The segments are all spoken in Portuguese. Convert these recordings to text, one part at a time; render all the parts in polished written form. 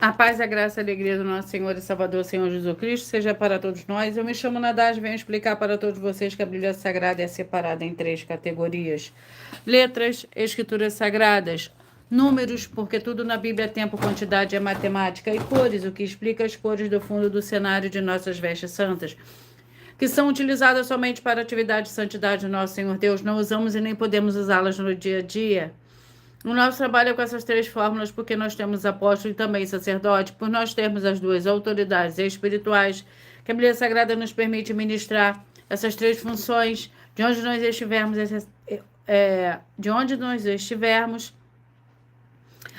A paz, a graça e a alegria do nosso Senhor e Salvador, Senhor Jesus Cristo, seja para todos nós. Eu me chamo Nadaz e venho explicar para todos vocês que a Bíblia Sagrada é separada em 3 categorias: letras, escrituras sagradas, números, porque tudo na Bíblia é tempo, quantidade é matemática, e cores, o que explica as cores do fundo do cenário de nossas vestes santas, que são utilizadas somente para a atividade de santidade do nosso Senhor Deus. Não usamos e nem podemos usá-las no dia a dia. O nosso trabalho é com essas 3 fórmulas porque nós temos apóstolo e também sacerdote, por nós termos as 2 autoridades espirituais que a Bíblia Sagrada nos permite ministrar essas 3 funções, de onde nós estivermos,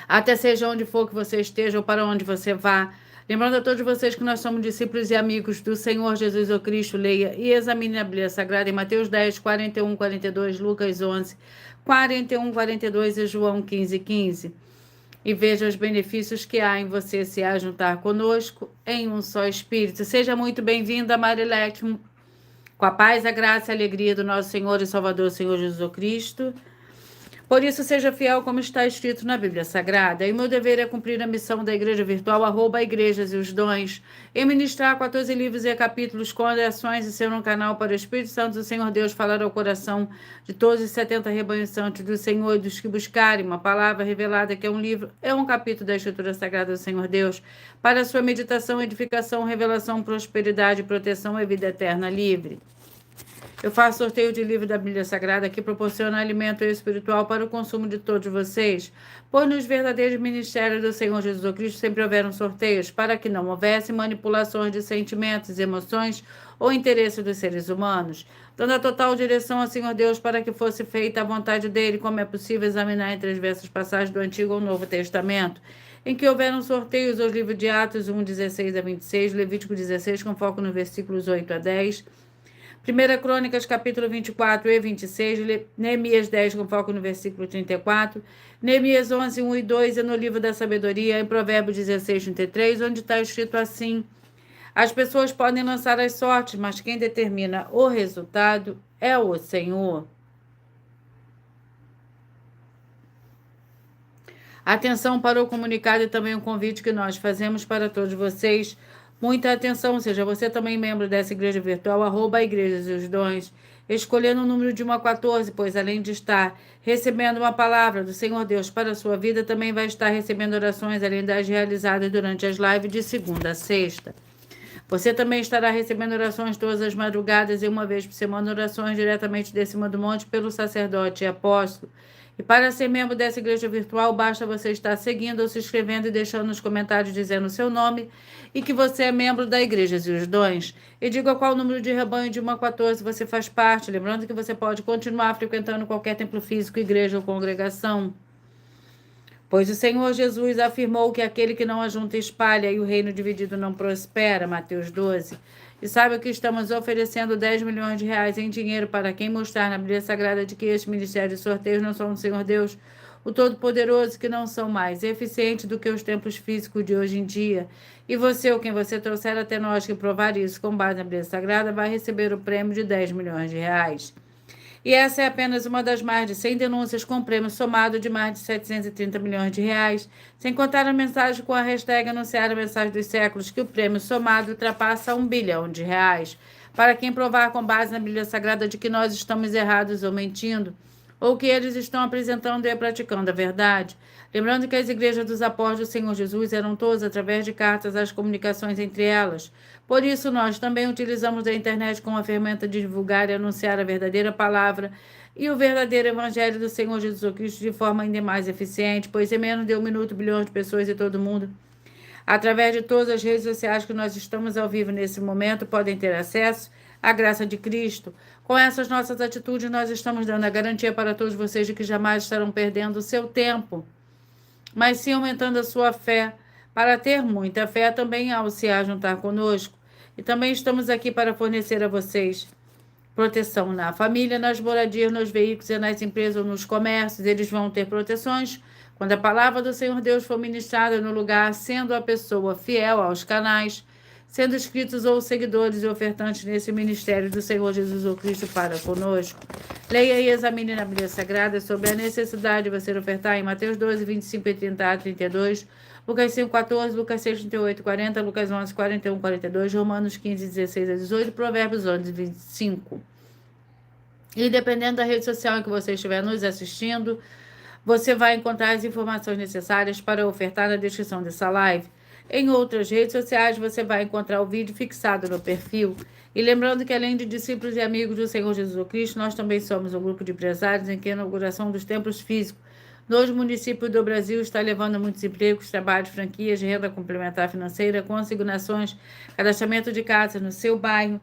até seja onde for que você esteja ou para onde você vá. Lembrando a todos vocês que nós somos discípulos e amigos do Senhor Jesus o Cristo, leia e examine a Bíblia Sagrada em Mateus 10, 41, 42, Lucas 11, 41, 42 e João 15, 15. E veja os benefícios que há em você se ajuntar conosco em um só Espírito. Seja muito bem-vinda, Marilete, com a paz, a graça e a alegria do nosso Senhor e Salvador, Senhor Jesus Cristo. Por isso, seja fiel como está escrito na Bíblia Sagrada. E meu dever é cumprir a missão da Igreja Virtual, @igrejas e os dons, e ministrar 14 livros e capítulos com orações e ser um canal para o Espírito Santo do Senhor Deus falar ao coração de todos os 70 rebanhos santos do Senhor e dos que buscarem uma palavra revelada, que é um livro, é um capítulo da Escritura Sagrada do Senhor Deus, para a sua meditação, edificação, revelação, prosperidade, proteção e vida eterna livre. Eu faço sorteio de livro da Bíblia Sagrada que proporciona alimento espiritual para o consumo de todos vocês, pois nos verdadeiros ministérios do Senhor Jesus Cristo sempre houveram sorteios, para que não houvesse manipulações de sentimentos, emoções ou interesses dos seres humanos, dando a total direção ao Senhor Deus para que fosse feita a vontade dele, como é possível examinar entre as diversas passagens do Antigo ou Novo Testamento, em que houveram sorteios aos livros de Atos 1, 16 a 26, Levítico 16, com foco nos versículos 8 a 10, 1 Crônicas, capítulo 24 e 26, Neemias 10, com foco no versículo 34, Neemias 11, 1 e 2, e no livro da sabedoria, em Provérbios 16, 33, onde está escrito assim: as pessoas podem lançar as sortes, mas quem determina o resultado é o Senhor. Atenção para o comunicado e também o convite que nós fazemos para todos vocês. Muita atenção, seja você também membro dessa igreja virtual, @igrejas e os dons, escolhendo o número de 1 a 14, pois além de estar recebendo uma palavra do Senhor Deus para a sua vida, também vai estar recebendo orações, além das realizadas durante as lives de segunda a sexta. Você também estará recebendo orações todas as madrugadas e uma vez por semana, orações diretamente de cima do monte pelo sacerdote e apóstolo. E para ser membro dessa igreja virtual, basta você estar seguindo ou se inscrevendo e deixando nos comentários dizendo o seu nome e que você é membro da Igreja e os Dons. E diga qual número de rebanho de 1 a 14 você faz parte, lembrando que você pode continuar frequentando qualquer templo físico, igreja ou congregação. Pois o Senhor Jesus afirmou que aquele que não ajunta espalha e o reino dividido não prospera, Mateus 12. E sabe que estamos oferecendo 10 milhões de reais em dinheiro para quem mostrar na Bíblia Sagrada de que este ministério de sorteios não são do Senhor Deus, o Todo-Poderoso, que não são mais eficientes do que os templos físicos de hoje em dia. E você, ou quem você trouxer até nós que provar isso com base na Bíblia Sagrada, vai receber o prêmio de 10 milhões de reais. E essa é apenas uma das mais de 100 denúncias com prêmio somado de mais de 730 milhões de reais, sem contar a mensagem com a hashtag anunciar a mensagem dos séculos, que o prêmio somado ultrapassa 1 bilhão de reais. Para quem provar com base na Bíblia Sagrada de que nós estamos errados ou mentindo, ou que eles estão apresentando e praticando a verdade. Lembrando que as igrejas dos apóstolos do Senhor Jesus eram todas através de cartas as comunicações entre elas. Por isso, nós também utilizamos a internet como uma ferramenta de divulgar e anunciar a verdadeira palavra e o verdadeiro evangelho do Senhor Jesus Cristo de forma ainda mais eficiente, pois em menos de 1 minuto, bilhões de pessoas em todo o mundo, através de todas as redes sociais que nós estamos ao vivo nesse momento, podem ter acesso à graça de Cristo. Com essas nossas atitudes, nós estamos dando a garantia para todos vocês de que jamais estarão perdendo o seu tempo, mas sim aumentando a sua fé. Para ter muita fé também ao se juntar conosco. E também estamos aqui para fornecer a vocês proteção na família, nas moradias, nos veículos e nas empresas ou nos comércios. Eles vão ter proteções quando a palavra do Senhor Deus for ministrada no lugar, sendo a pessoa fiel aos canais, sendo inscritos ou seguidores e ofertantes nesse ministério do Senhor Jesus ou Cristo para conosco. Leia e examine na Bíblia Sagrada sobre a necessidade de você ofertar em Mateus 12, 25 e 30 a 32, Lucas 5, 14, Lucas 6, 38 e 40, Lucas 11, 41 e 42, Romanos 15, 16 a 18, Provérbios 11, 25. E dependendo da rede social em que você estiver nos assistindo, você vai encontrar as informações necessárias para ofertar na descrição dessa live. Em outras redes sociais, você vai encontrar o vídeo fixado no perfil. E lembrando que, além de discípulos e amigos do Senhor Jesus Cristo, nós também somos um grupo de empresários em que a inauguração dos templos físicos nos municípios do Brasil está levando a muitos empregos, trabalhos, franquias, renda complementar financeira, consignações, cadastramento de casas no seu bairro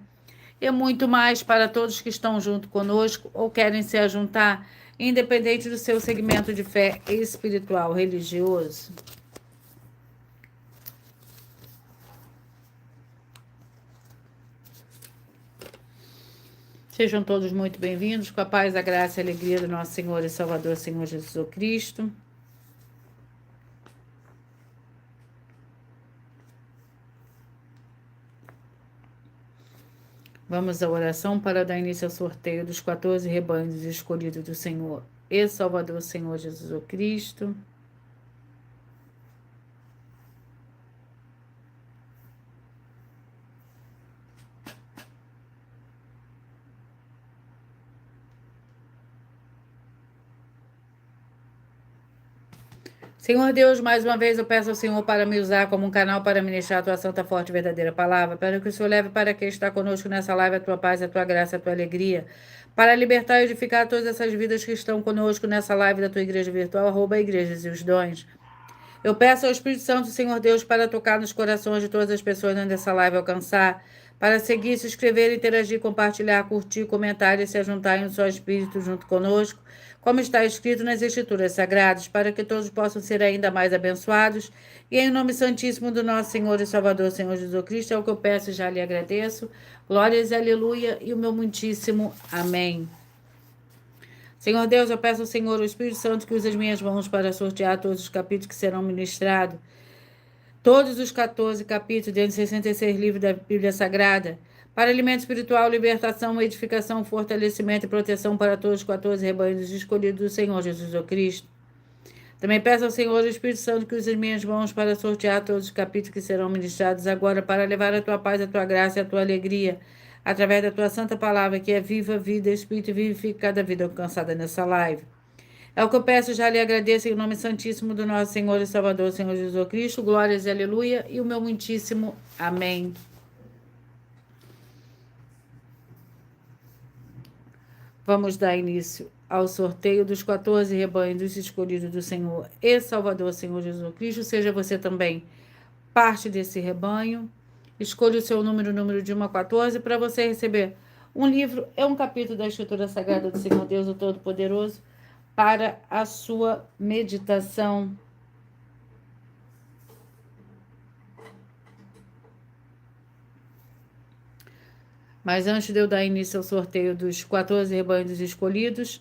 e muito mais para todos que estão junto conosco ou querem se ajuntar, independente do seu segmento de fé espiritual, religioso. Sejam todos muito bem-vindos, com a paz, a graça e a alegria do nosso Senhor e Salvador, Senhor Jesus Cristo. Vamos à oração para dar início ao sorteio dos 14 rebanhos escolhidos do Senhor e Salvador, Senhor Jesus Cristo. Senhor Deus, mais uma vez eu peço ao Senhor para me usar como um canal para ministrar a tua santa, forte e verdadeira palavra, para que o Senhor leve para quem está conosco nessa live a tua paz, a tua graça, a tua alegria, para libertar e edificar todas essas vidas que estão conosco nessa live da tua igreja virtual, @igrejas e os dons. Eu peço ao Espírito Santo, Senhor Deus, para tocar nos corações de todas as pessoas onde essa live alcançar, para seguir, se inscrever, interagir, compartilhar, curtir, comentar e se juntar em um só Espírito junto conosco, como está escrito nas Escrituras Sagradas, para que todos possam ser ainda mais abençoados. E em nome santíssimo do nosso Senhor e Salvador, Senhor Jesus Cristo, é o que eu peço e já lhe agradeço. Glórias e aleluia e o meu muitíssimo amém. Senhor Deus, eu peço ao Senhor, o Espírito Santo, que use as minhas mãos para sortear todos os capítulos que serão ministrados. Todos os 14 capítulos dentro de 66 livros da Bíblia Sagrada, para alimento espiritual, libertação, edificação, fortalecimento e proteção para todos os 14 rebanhos escolhidos do Senhor Jesus Cristo. Também peço ao Senhor, o Espírito Santo, que use as minhas mãos para sortear todos os capítulos que serão ministrados agora, para levar a tua paz, a tua graça e a tua alegria, através da tua santa palavra, que é viva, vida, Espírito, e vivifica cada vida alcançada nessa live. É o que eu peço, já lhe agradeço em nome santíssimo do nosso Senhor e Salvador, Senhor Jesus Cristo. Glórias e aleluia e o meu muitíssimo amém. Vamos dar início ao sorteio dos 14 rebanhos escolhidos do Senhor e Salvador, Senhor Jesus Cristo. Seja você também parte desse rebanho. Escolha o seu número de 1 a 14, para você receber um livro, é um capítulo da Escritura Sagrada do Senhor Deus, o Todo-Poderoso, para a sua meditação. Mas antes de eu dar início ao sorteio dos 14 rebanhos escolhidos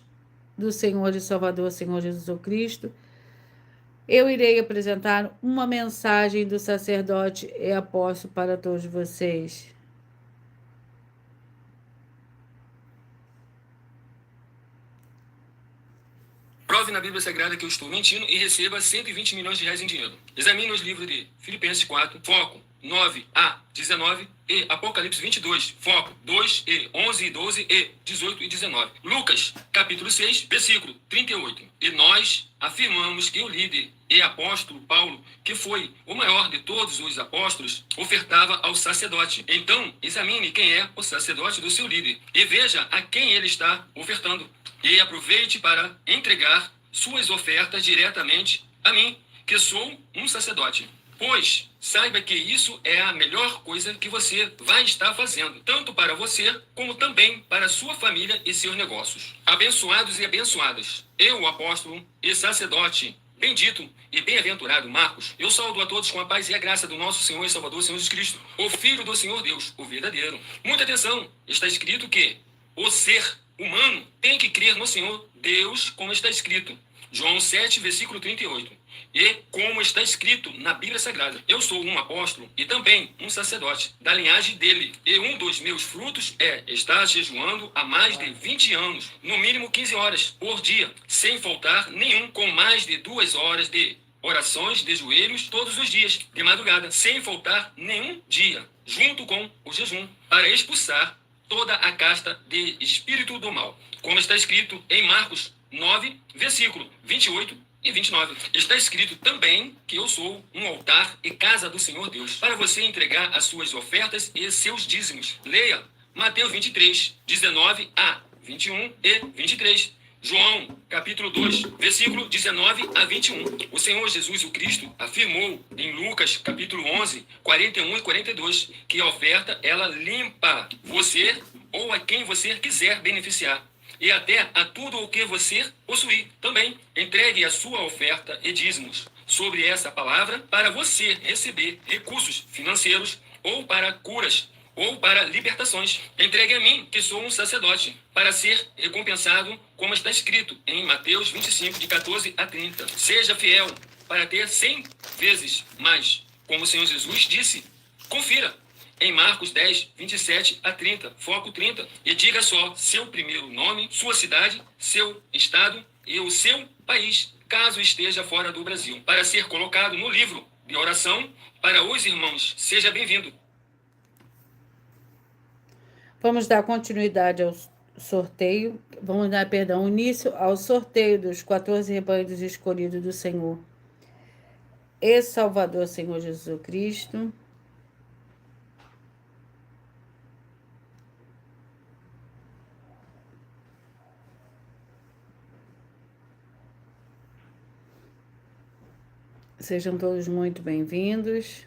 do Senhor e Salvador, Senhor Jesus Cristo, eu irei apresentar uma mensagem do sacerdote e apóstolo para todos vocês. Prove na Bíblia Sagrada que eu estou mentindo e receba 120 milhões de reais em dinheiro. Examine os livros de Filipenses 4, foco 9 a 19 e Apocalipse 22, foco 2 e 11 e 12 e 18 e 19. Lucas, capítulo 6, versículo 38. E nós afirmamos que o líder e apóstolo Paulo, que foi o maior de todos os apóstolos, ofertava ao sacerdote. Então, examine quem é o sacerdote do seu líder e veja a quem ele está ofertando. E aproveite para entregar suas ofertas diretamente a mim, que sou um sacerdote. Pois saiba que isso é a melhor coisa que você vai estar fazendo, tanto para você, como também para sua família e seus negócios. Abençoados e abençoadas, eu, apóstolo e sacerdote, bendito e bem-aventurado Marcos, eu saúdo a todos com a paz e a graça do nosso Senhor e Salvador, Senhor Jesus Cristo, o Filho do Senhor Deus, o verdadeiro. Muita atenção, está escrito que o ser humano tem que crer no Senhor Deus, como está escrito. João 7, versículo 38. E como está escrito na Bíblia Sagrada, eu sou um apóstolo e também um sacerdote da linhagem dele. E um dos meus frutos é estar jejuando há mais de 20 anos, no mínimo 15 horas por dia, sem faltar nenhum, com mais de 2 horas de orações de joelhos todos os dias, de madrugada, sem faltar nenhum dia, junto com o jejum, para expulsar toda a casta de espírito do mal. Como está escrito em Marcos 9, versículo 28 e 29. Está escrito também que eu sou um altar e casa do Senhor Deus, para você entregar as suas ofertas e seus dízimos. Leia Mateus 23, 19 a 21 e 23. João, capítulo 2, versículo 19 a 21. O Senhor Jesus, o Cristo, afirmou em Lucas, capítulo 11, 41 e 42, que a oferta, ela limpa você ou a quem você quiser beneficiar, e até a tudo o que você possuir. Também entregue a sua oferta e dízimos sobre essa palavra para você receber recursos financeiros ou para curas ou para libertações. Entregue a mim, que sou um sacerdote, para ser recompensado, como está escrito em Mateus 25, de 14 a 30. Seja fiel para ter 100 vezes mais, como o Senhor Jesus disse. Confira em Marcos 10, 27 a 30, foco 30, e diga só seu primeiro nome, sua cidade, seu estado e o seu país, caso esteja fora do Brasil, para ser colocado no livro de oração para os irmãos. Seja bem-vindo. Vamos dar continuidade ao sorteio, vamos dar, início ao sorteio dos 14 rebanhos escolhidos do Senhor e Salvador, Senhor Jesus Cristo. Sejam todos muito bem-vindos.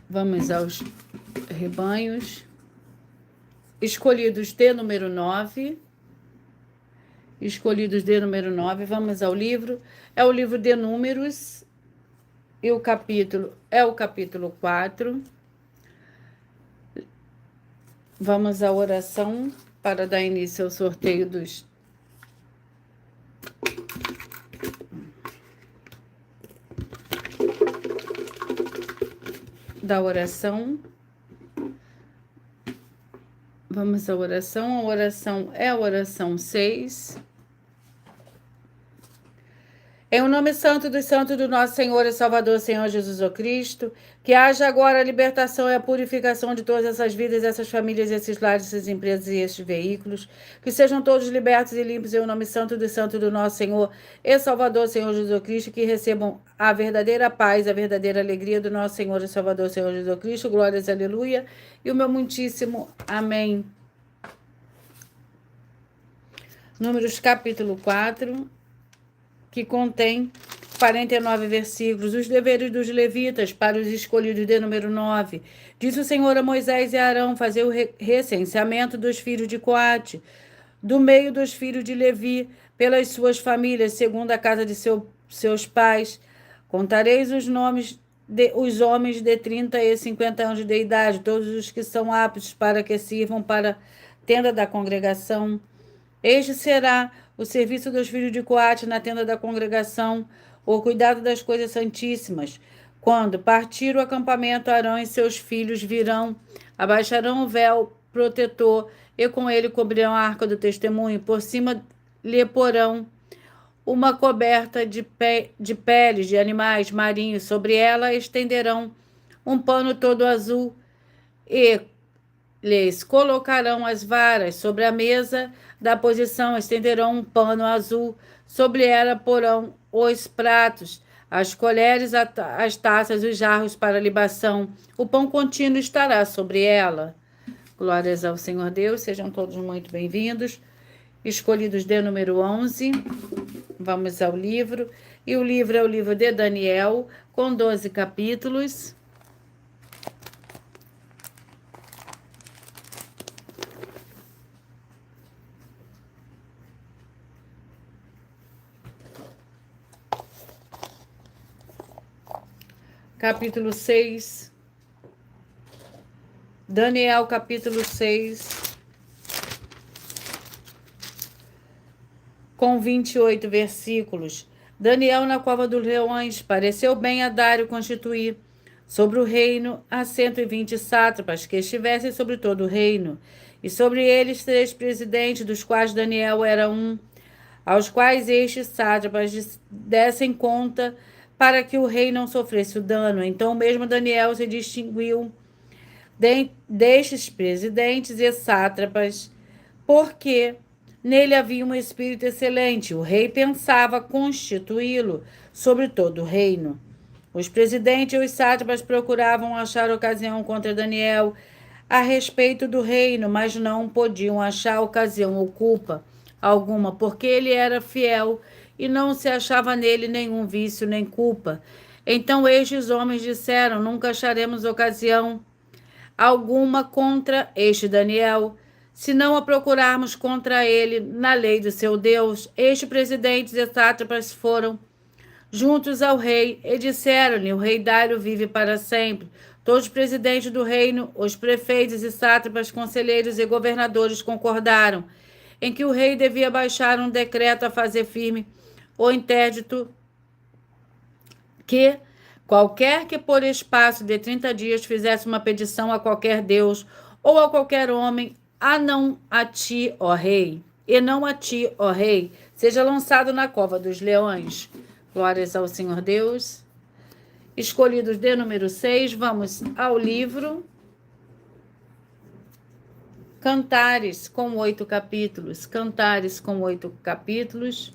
Vamos aos rebanhos. Escolhidos de número 9. Escolhidos de número 9. Vamos ao livro. É o livro de Números. E o capítulo é o capítulo 4. Vamos à oração para dar início ao sorteio da oração. Vamos à oração. A oração é a oração 6. Em o nome santo dos santos do nosso Senhor e Salvador, Senhor Jesus o Cristo, que haja agora a libertação e a purificação de todas essas vidas, essas famílias, esses lares, essas empresas e estes veículos, que sejam todos libertos e limpos em o nome santo dos santos do nosso Senhor e Salvador, Senhor Jesus Cristo, que recebam a verdadeira paz, a verdadeira alegria do nosso Senhor e Salvador, Senhor Jesus Cristo. Glórias, aleluia. E o meu muitíssimo amém. Números capítulo 4. Que contém 49 versículos, os deveres dos levitas para os escolhidos de número 9. Disse o Senhor a Moisés e a Arão fazer o recenseamento dos filhos de Coate, do meio dos filhos de Levi, pelas suas famílias, segundo a casa de seus pais. Contareis os nomes os homens de 30 e 50 anos de idade, todos os que são aptos para que sirvam para a tenda da congregação. Este será o serviço dos filhos de Coate na tenda da congregação, o cuidado das coisas santíssimas. Quando partir o acampamento, Arão e seus filhos virão, abaixarão o véu protetor e com ele cobrirão a arca do testemunho. Por cima lhe porão uma coberta de peles de animais marinhos. Sobre ela estenderão um pano todo azul e lhes colocarão as varas. Sobre a mesa da posição estenderão um pano azul. Sobre ela porão os pratos, as colheres, as taças, os jarros para libação. O pão contínuo estará sobre ela. Glórias ao Senhor Deus. Sejam todos muito bem-vindos. Escolhidos de número 11. Vamos ao livro. E o livro é o livro de Daniel, com 12 capítulos. Capítulo 6. Daniel capítulo 6, com 28 versículos. Daniel na cova dos leões, pareceu bem a Dário constituir sobre o reino a 120 sátrapas, que estivessem sobre todo o reino, e sobre eles 3 presidentes, dos quais Daniel era um, aos quais estes sátrapas dessem conta, para que o rei não sofresse o dano. Então mesmo Daniel se distinguiu destes presidentes e sátrapas, porque nele havia um espírito excelente. O rei pensava constituí-lo sobre todo o reino. Os presidentes e os sátrapas procuravam achar ocasião contra Daniel a respeito do reino, mas não podiam achar ocasião ou culpa alguma, porque ele era fiel e não se achava nele nenhum vício nem culpa. Então estes homens disseram: nunca acharemos ocasião alguma contra este Daniel, se não a procurarmos contra ele na lei do seu Deus. Estes presidentes e sátrapas foram juntos ao rei e disseram-lhe: o rei Dário vive para sempre. Todos os presidentes do reino, os prefeitos e sátrapas, conselheiros e governadores concordaram em que o rei devia baixar um decreto a fazer firme o interdito que qualquer que por espaço de 30 dias fizesse uma petição a qualquer deus ou a qualquer homem, não a ti, ó rei, e não a ti, ó rei, seja lançado na cova dos leões. Glórias ao Senhor Deus. Escolhidos de número 6, vamos ao livro Cantares, com 8 capítulos. Cantares, com 8 capítulos.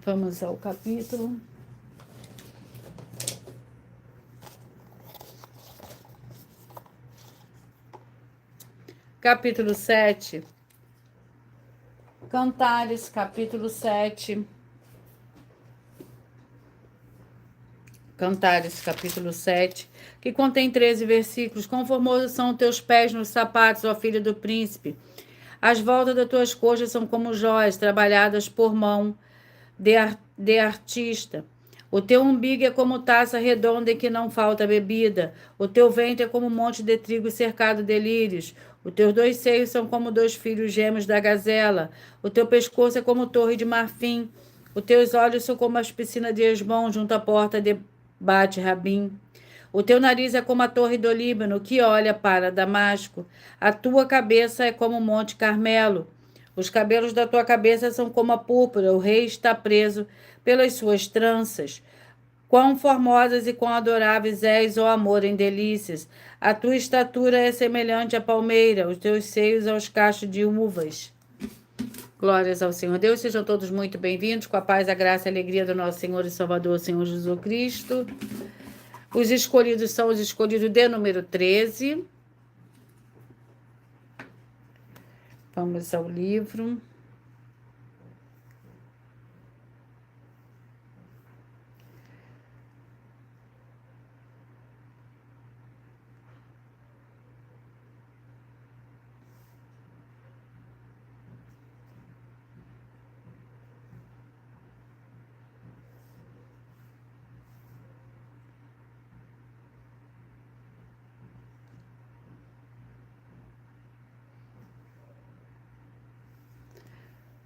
Vamos ao capítulo. Capítulo 7. Cantares, capítulo 7. Cantares, capítulo 7, que contém 13 versículos. Quão formosos são teus pés nos sapatos, ó filho do príncipe. As voltas das tuas coxas são como joias, trabalhadas por mão de artista. O teu umbigo é como taça redonda em que não falta bebida. O teu ventre é como um monte de trigo cercado de lírios. Os teus 2 seios são como 2 filhos gêmeos da gazela. O teu pescoço é como torre de marfim. Os teus olhos são como as piscinas de Esbom junto à porta de Bate-Rabim. O teu nariz é como a torre do Líbano, que olha para Damasco. A tua cabeça é como o monte Carmelo. Os cabelos da tua cabeça são como a púrpura. O rei está preso pelas suas tranças. Quão formosas e quão adoráveis és, ó amor, em delícias. A tua estatura é semelhante à palmeira, os teus seios aos cachos de uvas. Glórias ao Senhor Deus. Sejam todos muito bem-vindos, com a paz, a graça e a alegria do nosso Senhor e Salvador, Senhor Jesus Cristo. Os escolhidos são os escolhidos de número 13. Vamos ao livro.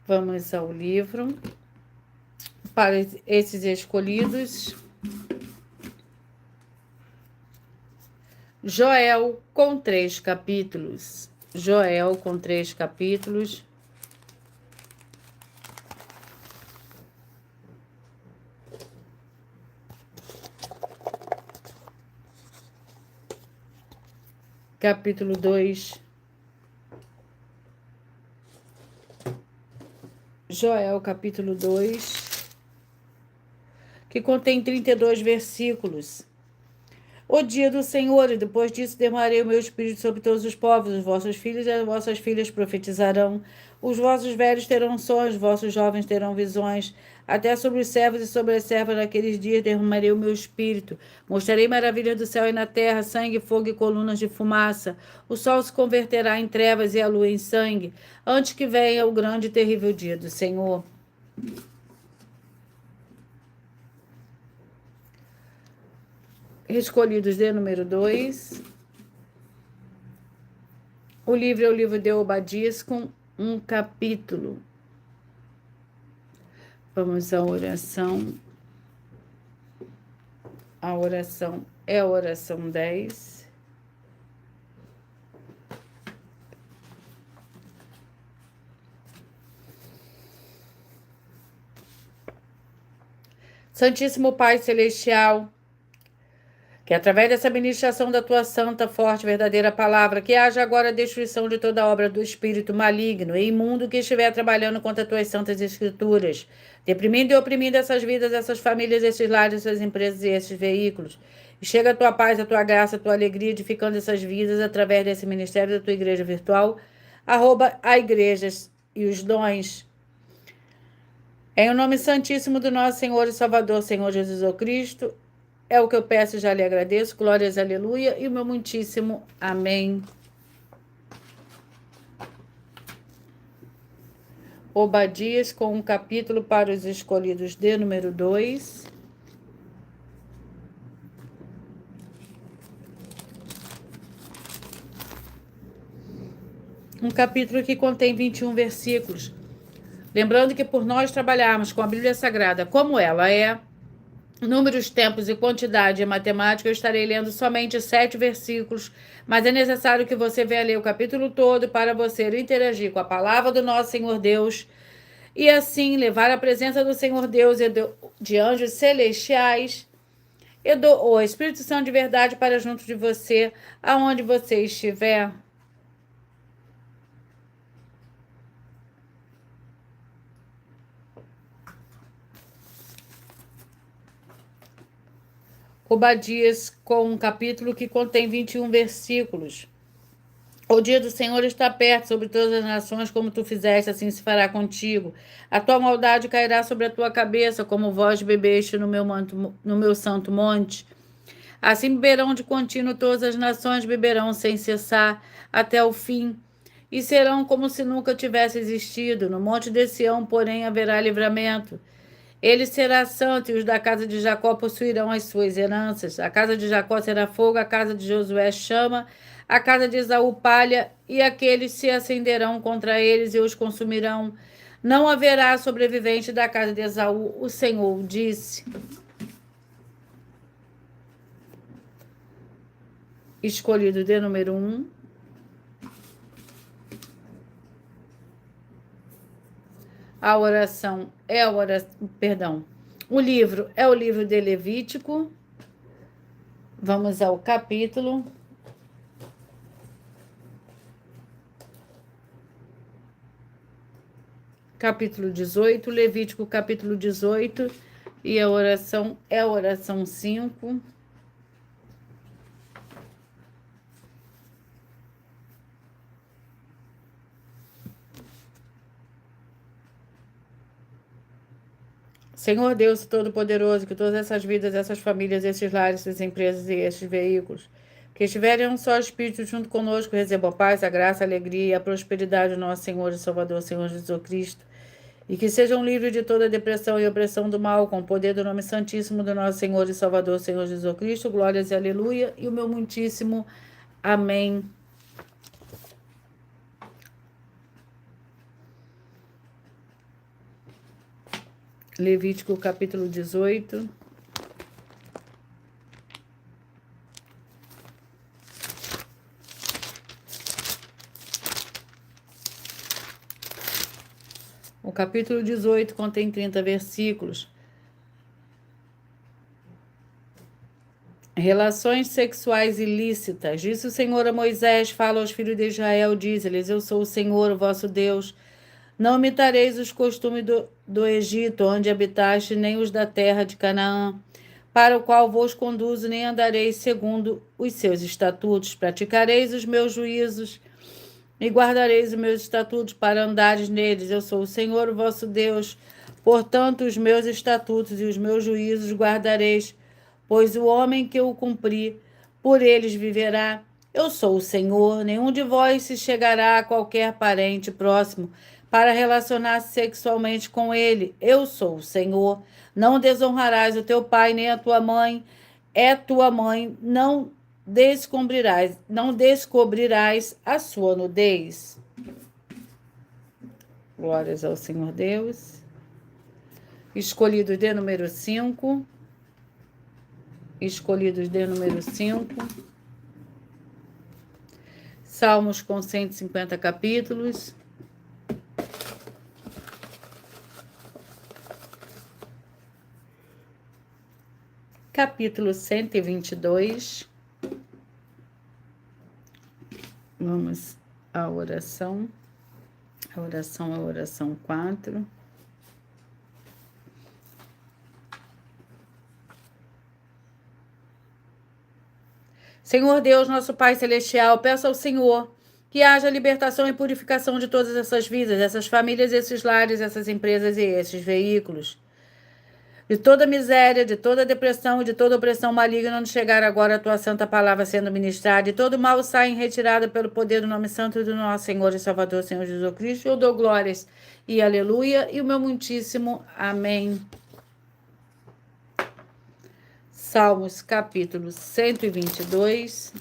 Vamos ao livro. Para esses escolhidos, Joel com 3 capítulos. Joel com 3 capítulos. Capítulo 2. Joel, capítulo 2, que contém 32 versículos. o dia do Senhor, e depois disso derramarei o meu espírito sobre todos os povos. Os vossos filhos e as vossas filhas profetizarão. Os vossos velhos terão sonhos, os vossos jovens terão visões. Até sobre os servos e sobre as servas naqueles dias derramarei o meu espírito. Mostrarei maravilhas do céu e na terra, sangue, fogo e colunas de fumaça. O sol se converterá em trevas e a lua em sangue, antes que venha o grande e terrível dia do Senhor. Escolhidos de número 2. O livro é o livro de Obadias, com um capítulo. Vamos à oração. A oração é a oração 10. Santíssimo Pai Celestial, que através dessa ministração da tua santa, forte, verdadeira palavra, que haja agora a destruição de toda obra do espírito maligno e imundo que estiver trabalhando contra as tuas santas escrituras, deprimindo e oprimindo essas vidas, essas famílias, esses lares, essas empresas e esses veículos. E chega a tua paz, a tua graça, a tua alegria, edificando essas vidas através desse ministério da tua igreja virtual, @a igrejas e os dons. Em o nome santíssimo do nosso Senhor e Salvador, Senhor Jesus Cristo, é o que eu peço e já lhe agradeço. Glórias, aleluia, e o meu muitíssimo amém. Obadias, com um capítulo para os escolhidos de número 2. Um capítulo que contém 21 versículos. Lembrando que por nós trabalharmos com a Bíblia Sagrada como ela é, números, tempos e quantidade em matemática, eu estarei lendo somente 7 versículos, mas é necessário que você venha ler o capítulo todo para você interagir com a palavra do nosso Senhor Deus e assim levar a presença do Senhor Deus e de anjos celestiais e o Espírito Santo de verdade para junto de você, aonde você estiver. Obadias, com um capítulo que contém 21 versículos. O dia do Senhor está perto sobre todas as nações, como tu fizeste, assim se fará contigo. A tua maldade cairá sobre a tua cabeça, como vós bebeste no meu santo monte. Assim beberão de contínuo todas as nações, beberão sem cessar até o fim, e serão como se nunca tivesse existido. No monte de Sião, porém, haverá livramento. Ele será santo, e os da casa de Jacó possuirão as suas heranças. A casa de Jacó será fogo, a casa de Josué chama, a casa de Esaú palha, e aqueles se acenderão contra eles e os consumirão. Não haverá sobrevivente da casa de Esaú, o Senhor disse. Escolhido de número 1. A oração é a oração, perdão. O livro é o livro de Levítico. Vamos ao capítulo. Capítulo 18, Levítico capítulo 18, e a oração é a oração 5. Senhor Deus Todo-Poderoso, que todas essas vidas, essas famílias, esses lares, essas empresas e esses veículos, que estiverem um só Espírito junto conosco, recebam a paz, a graça, a alegria e a prosperidade do nosso Senhor e Salvador, Senhor Jesus Cristo, e que sejam livres de toda depressão e opressão do mal, com o poder do nome santíssimo do nosso Senhor e Salvador, Senhor Jesus Cristo. Glórias e aleluia, e o meu muitíssimo amém. Levítico capítulo 18. O capítulo 18 contém 30 versículos. Relações sexuais ilícitas. Disse o Senhor a Moisés: fala aos filhos de Israel, diz-lhes: eu sou o Senhor, o vosso Deus. Não imitareis os costumes do Egito, onde habitaste, nem os da terra de Canaã, para o qual vos conduzo, nem andareis segundo os seus estatutos. Praticareis os meus juízos e guardareis os meus estatutos para andares neles. Eu sou o Senhor, o vosso Deus. Portanto, os meus estatutos e os meus juízos guardareis, pois o homem que eu cumpri, por eles viverá. Eu sou o Senhor. Nenhum de vós se chegará a qualquer parente próximo para relacionar-se sexualmente com ele. Eu sou o Senhor. Não desonrarás o teu pai nem a tua mãe. É tua mãe. Não descobrirás a sua nudez. Glórias ao Senhor Deus. Escolhidos de número 5. Escolhidos de número 5. Salmos com 150 capítulos. Capítulo 122. Vamos à oração. A oração é a oração 4. Senhor Deus, nosso Pai Celestial, peço ao Senhor que haja libertação e purificação de todas essas vidas, essas famílias, esses lares, essas empresas e esses veículos. De toda miséria, de toda depressão e de toda opressão maligna, onde chegar agora a tua santa palavra sendo ministrada, e todo mal sai em retirada pelo poder do nome santo do nosso Senhor e Salvador, Senhor Jesus Cristo. Eu dou glórias e aleluia, e o meu muitíssimo amém. Salmos, capítulo 122.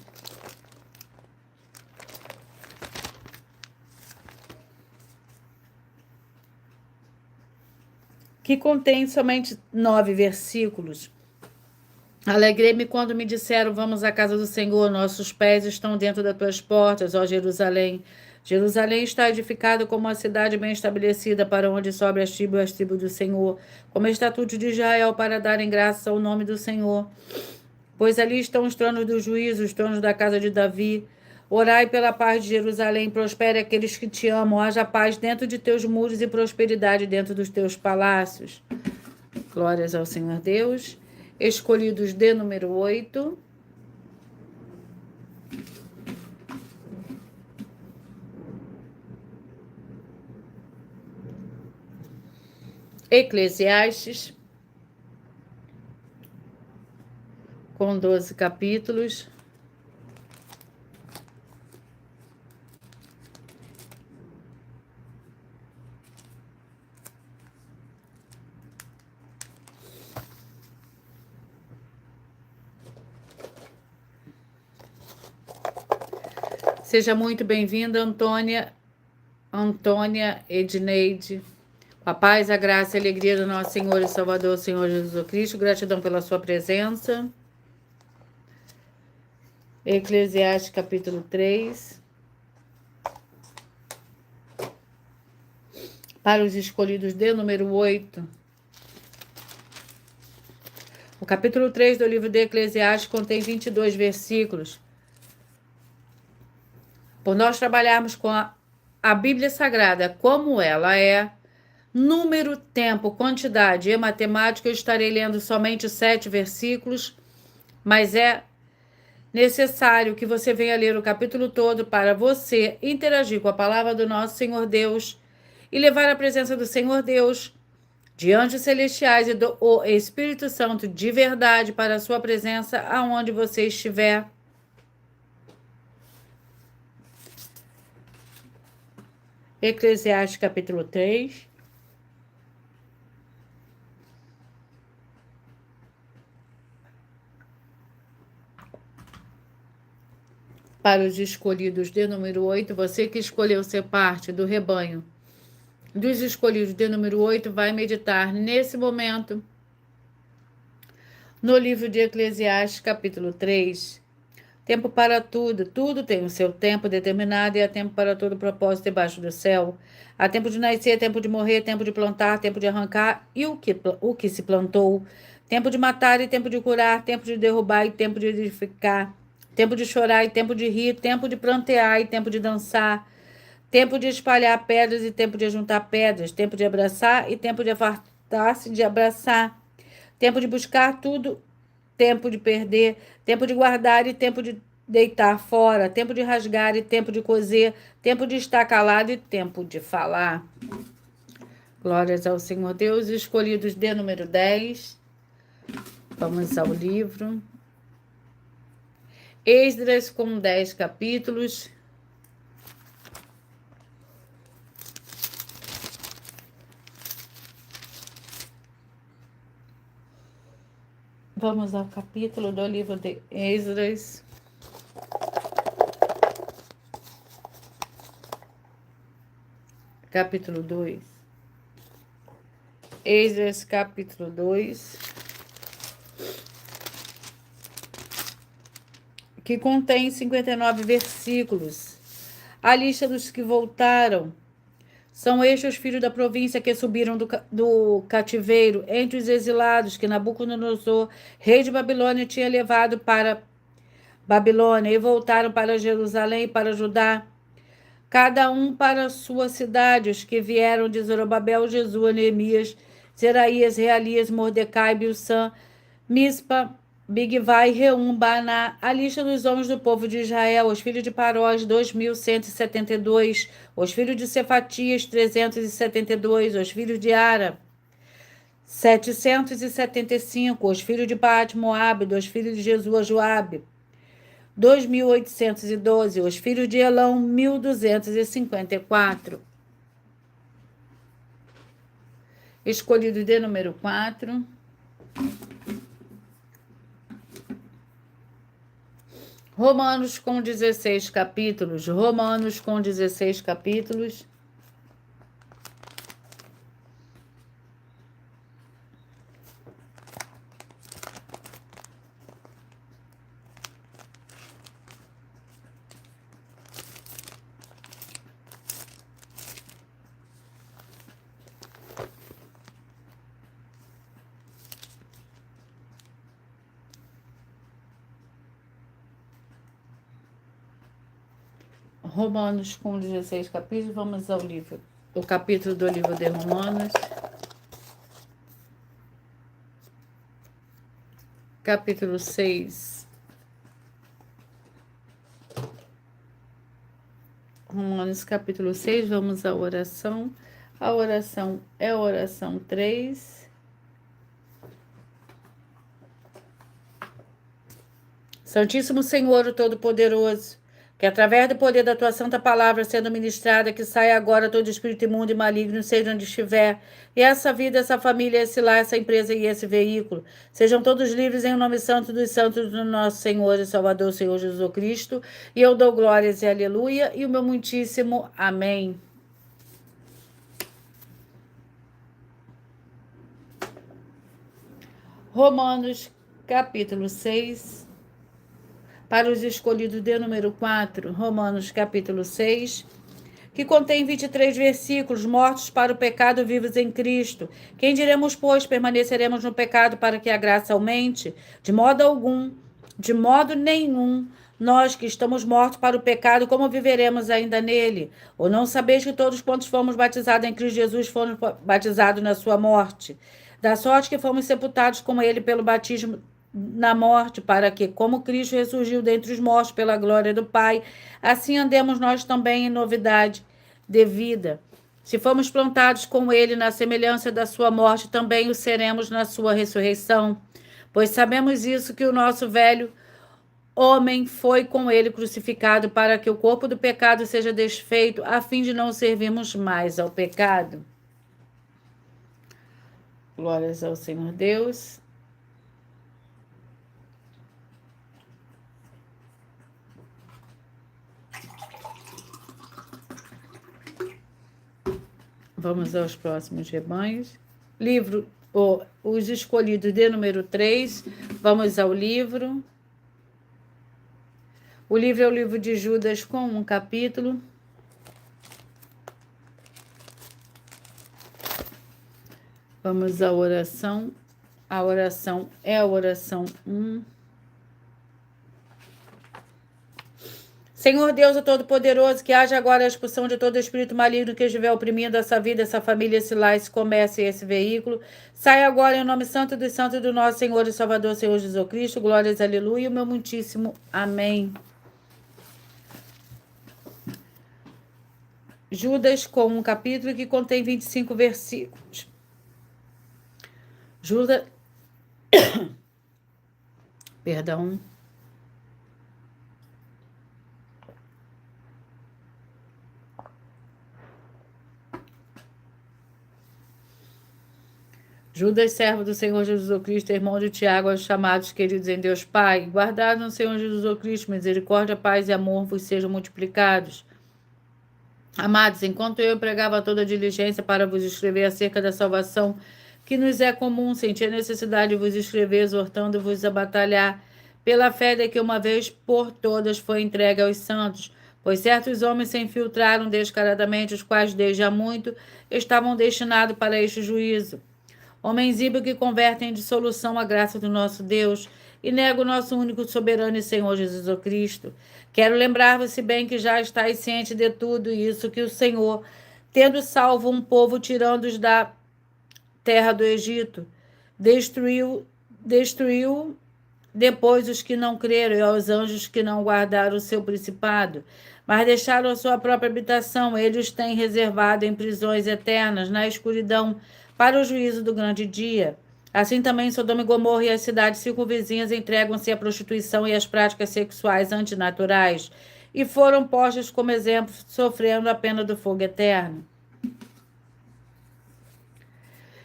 Que contém somente 9 versículos. Alegrei-me quando me disseram, vamos à casa do Senhor, nossos pés estão dentro das tuas portas, ó Jerusalém. Jerusalém está edificada como uma cidade bem estabelecida, para onde sobe as tribos do Senhor, como estatuto de Israel, para darem graça ao nome do Senhor. Pois ali estão os tronos do juízo, os tronos da casa de Davi. Orai pela paz de Jerusalém, prospere aqueles que te amam, haja paz dentro de teus muros e prosperidade dentro dos teus palácios. Glórias ao Senhor Deus. Escolhidos de número 8. Eclesiastes, com 12 capítulos. Seja muito bem-vinda, Antônia Edneide. A paz, a graça e a alegria do nosso Senhor e Salvador, Senhor Jesus Cristo. Gratidão pela sua presença. Eclesiastes, capítulo 3. Para os escolhidos de número 8. O capítulo 3 do livro de Eclesiastes contém 22 versículos. Por nós trabalharmos com a Bíblia Sagrada como ela é, número, tempo, quantidade e matemática, eu estarei lendo somente 7 versículos, mas é necessário que você venha ler o capítulo todo para você interagir com a palavra do nosso Senhor Deus e levar a presença do Senhor Deus, de anjos celestiais e do Espírito Santo de verdade para a sua presença aonde você estiver. Eclesiastes capítulo 3. Para os escolhidos de número 8, você que escolheu ser parte do rebanho dos escolhidos de número 8, vai meditar nesse momento no livro de Eclesiastes capítulo 3. Tempo para tudo, tudo tem o seu tempo determinado e há tempo para todo propósito debaixo do céu. Há tempo de nascer, tempo de morrer, tempo de plantar, tempo de arrancar e o que se plantou. Tempo de matar e tempo de curar, tempo de derrubar e tempo de edificar. Tempo de chorar e tempo de rir, tempo de prantear e tempo de dançar. Tempo de espalhar pedras e tempo de ajuntar pedras. Tempo de abraçar e tempo de afastar-se de abraçar. Tempo de buscar tudo tempo de perder, tempo de guardar e tempo de deitar fora, tempo de rasgar e tempo de coser, tempo de estar calado e tempo de falar. Glórias ao Senhor Deus. Escolhidos de número 10. Vamos ao livro. Esdras com 10 capítulos. Vamos ao capítulo do livro de Esdras. Capítulo 2. Esdras, capítulo 2. Que contém 59 versículos. A lista dos que voltaram. São estes os filhos da província que subiram do cativeiro, entre os exilados que Nabucodonosor, rei de Babilônia, tinha levado para Babilônia, e voltaram para Jerusalém e para Judá, cada um para a sua cidade, os que vieram de Zorobabel, Jesua, Neemias, Zeraías, Realias, Mordecai, Bilsã, Mispa, Bigvai, Reum, Baná, a lista dos homens do povo de Israel, os filhos de Parós, 2.172, os filhos de Cefatias, 372, os filhos de Ara, 775, os filhos de Paat, Moabe, os filhos de Jesua, Joabe, 2.812, os filhos de Elão, 1.254. Escolhido de número 4. Romanos com 16 capítulos. Romanos com 16 capítulos. Romanos com 16 capítulos. Vamos ao livro. O capítulo do livro de Romanos. Capítulo 6. Romanos capítulo 6. Vamos à oração. A oração é a oração 3. Santíssimo Senhor, o Todo-Poderoso, que através do poder da tua santa palavra sendo ministrada, que saia agora todo espírito imundo e maligno, seja onde estiver, e essa vida, essa família, esse lar, essa empresa e esse veículo, sejam todos livres em nome santo dos santos do nosso Senhor e Salvador, Senhor Jesus Cristo, e eu dou glórias e aleluia, e o meu muitíssimo amém. Romanos, capítulo 6. Para os escolhidos de número 4, Romanos capítulo 6, que contém 23 versículos, mortos para o pecado, vivos em Cristo. Quem diremos, pois, permaneceremos no pecado para que a graça aumente? De modo algum, de modo nenhum, nós que estamos mortos para o pecado, como viveremos ainda nele? Ou não sabeis que todos quantos fomos batizados em Cristo Jesus foram batizados na sua morte? Da sorte que fomos sepultados com ele pelo batismo na morte, para que, como Cristo ressurgiu dentre os mortos pela glória do Pai, assim andemos nós também em novidade de vida. Se fomos plantados com ele na semelhança da sua morte, também o seremos na sua ressurreição. Pois sabemos isso, que o nosso velho homem foi com ele crucificado, para que o corpo do pecado seja desfeito, a fim de não servirmos mais ao pecado. Glórias ao Senhor Deus. Vamos aos próximos rebanhos. Livro, os escolhidos de número 3. Vamos ao livro. O livro é o livro de Judas com um capítulo. Vamos à oração. A oração é a oração 1. Senhor Deus, o Todo-Poderoso, que haja agora a expulsão de todo espírito maligno que estiver oprimindo essa vida, essa família, esse lar, esse comércio e esse veículo. Sai agora em nome santo dos santos do nosso Senhor e Salvador, Senhor Jesus Cristo. Glórias, aleluia, meu muitíssimo amém. Judas, com um capítulo que contém 25 versículos. Judas... Perdão. Judas, servo do Senhor Jesus Cristo, irmão de Tiago, aos chamados queridos em Deus Pai, guardados no Senhor Jesus Cristo, misericórdia, paz e amor vos sejam multiplicados. Amados, enquanto eu pregava toda a diligência para vos escrever acerca da salvação que nos é comum, senti a necessidade de vos escrever, exortando-vos a batalhar pela fé de que uma vez por todas foi entregue aos santos, pois certos homens se infiltraram descaradamente, os quais desde há muito estavam destinados para este juízo. Homens ímpios que convertem em dissolução a graça do nosso Deus e negam o nosso único soberano e Senhor Jesus Cristo. Quero lembrar-vos, se bem que já estáis cientes de tudo isso, que o Senhor, tendo salvo um povo tirando-os da terra do Egito, destruiu depois os que não creram e aos anjos que não guardaram o seu principado, mas deixaram a sua própria habitação. Ele os tem reservado em prisões eternas, na escuridão, para o juízo do grande dia. Assim também Sodoma e Gomorra e as cidades circunvizinhas entregam-se à prostituição e às práticas sexuais antinaturais e foram postas como exemplo, sofrendo a pena do fogo eterno.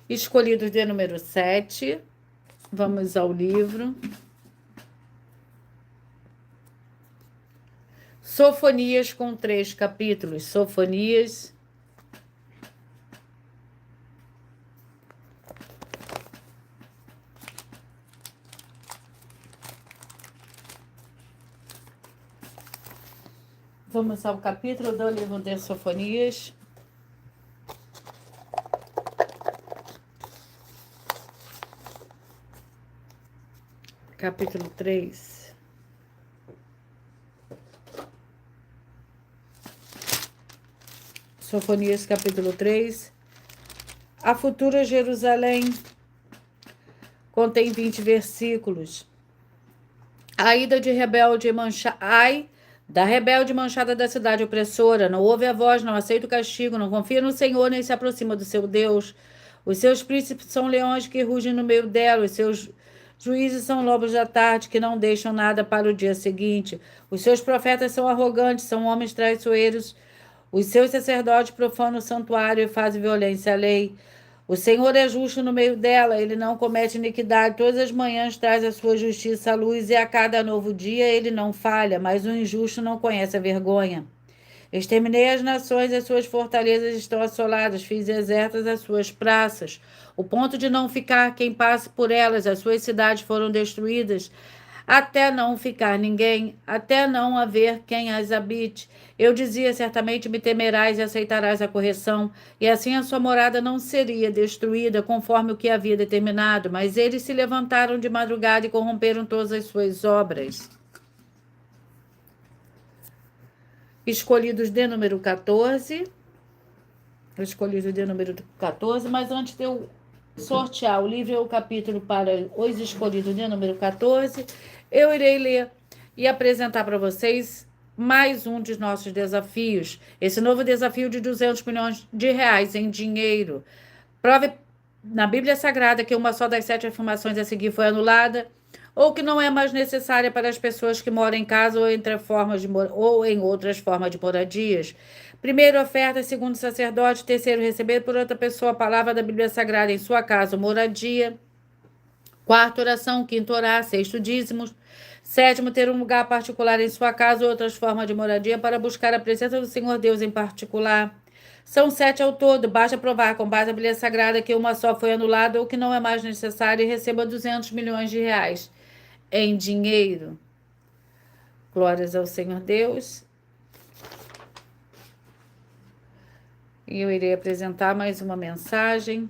Escolhidos de número 7. Vamos ao livro. Sofonias, com 3 capítulos. Sofonias. Vamos ao capítulo do livro de Sofonias. Capítulo 3. Sofonias, capítulo 3. A futura Jerusalém contém 20 versículos. A ida de rebelde manchada. Ai, da rebelde manchada da cidade opressora, não ouve a voz, não aceita o castigo, não confia no Senhor, nem se aproxima do seu Deus. Os seus príncipes são leões que rugem no meio dela, os seus juízes são lobos da tarde que não deixam nada para o dia seguinte. Os seus profetas são arrogantes, são homens traiçoeiros. Os seus sacerdotes profanam o santuário e fazem violência à lei. O Senhor é justo no meio dela, ele não comete iniquidade. Todas as manhãs traz a sua justiça à luz e a cada novo dia ele não falha, mas o injusto não conhece a vergonha. Exterminei as nações, as suas fortalezas estão assoladas, fiz desertas as suas praças, o ponto de não ficar quem passe por elas, as suas cidades foram destruídas, até não ficar ninguém, até não haver quem as habite. Eu dizia, certamente me temerás e aceitarás a correção, e assim a sua morada não seria destruída conforme o que havia determinado, mas eles se levantaram de madrugada e corromperam todas as suas obras. Escolhidos de número 14. Escolhidos de número 14, mas antes de eu sortear o livro e o capítulo para os escolhidos de número 14, eu irei ler e apresentar para vocês mais um dos nossos desafios. Esse novo desafio de 200 milhões de reais em dinheiro. Prove na Bíblia Sagrada que uma só das 7 afirmações a seguir foi anulada, ou que não é mais necessária para as pessoas que moram em casa ou em outras formas de moradias. Primeiro, oferta. Segundo, sacerdote. Terceiro, receber por outra pessoa a palavra da Bíblia Sagrada em sua casa ou moradia. Quarto, oração. Quinto, orar. Sexto, dízimos. Sétimo, ter um lugar particular em sua casa ou outras formas de moradia para buscar a presença do Senhor Deus em particular. São 7 ao todo. Basta provar com base na Bíblia Sagrada que uma só foi anulada ou que não é mais necessária e receba 200 milhões de reais em dinheiro. Glórias ao Senhor Deus. E eu irei apresentar mais uma mensagem.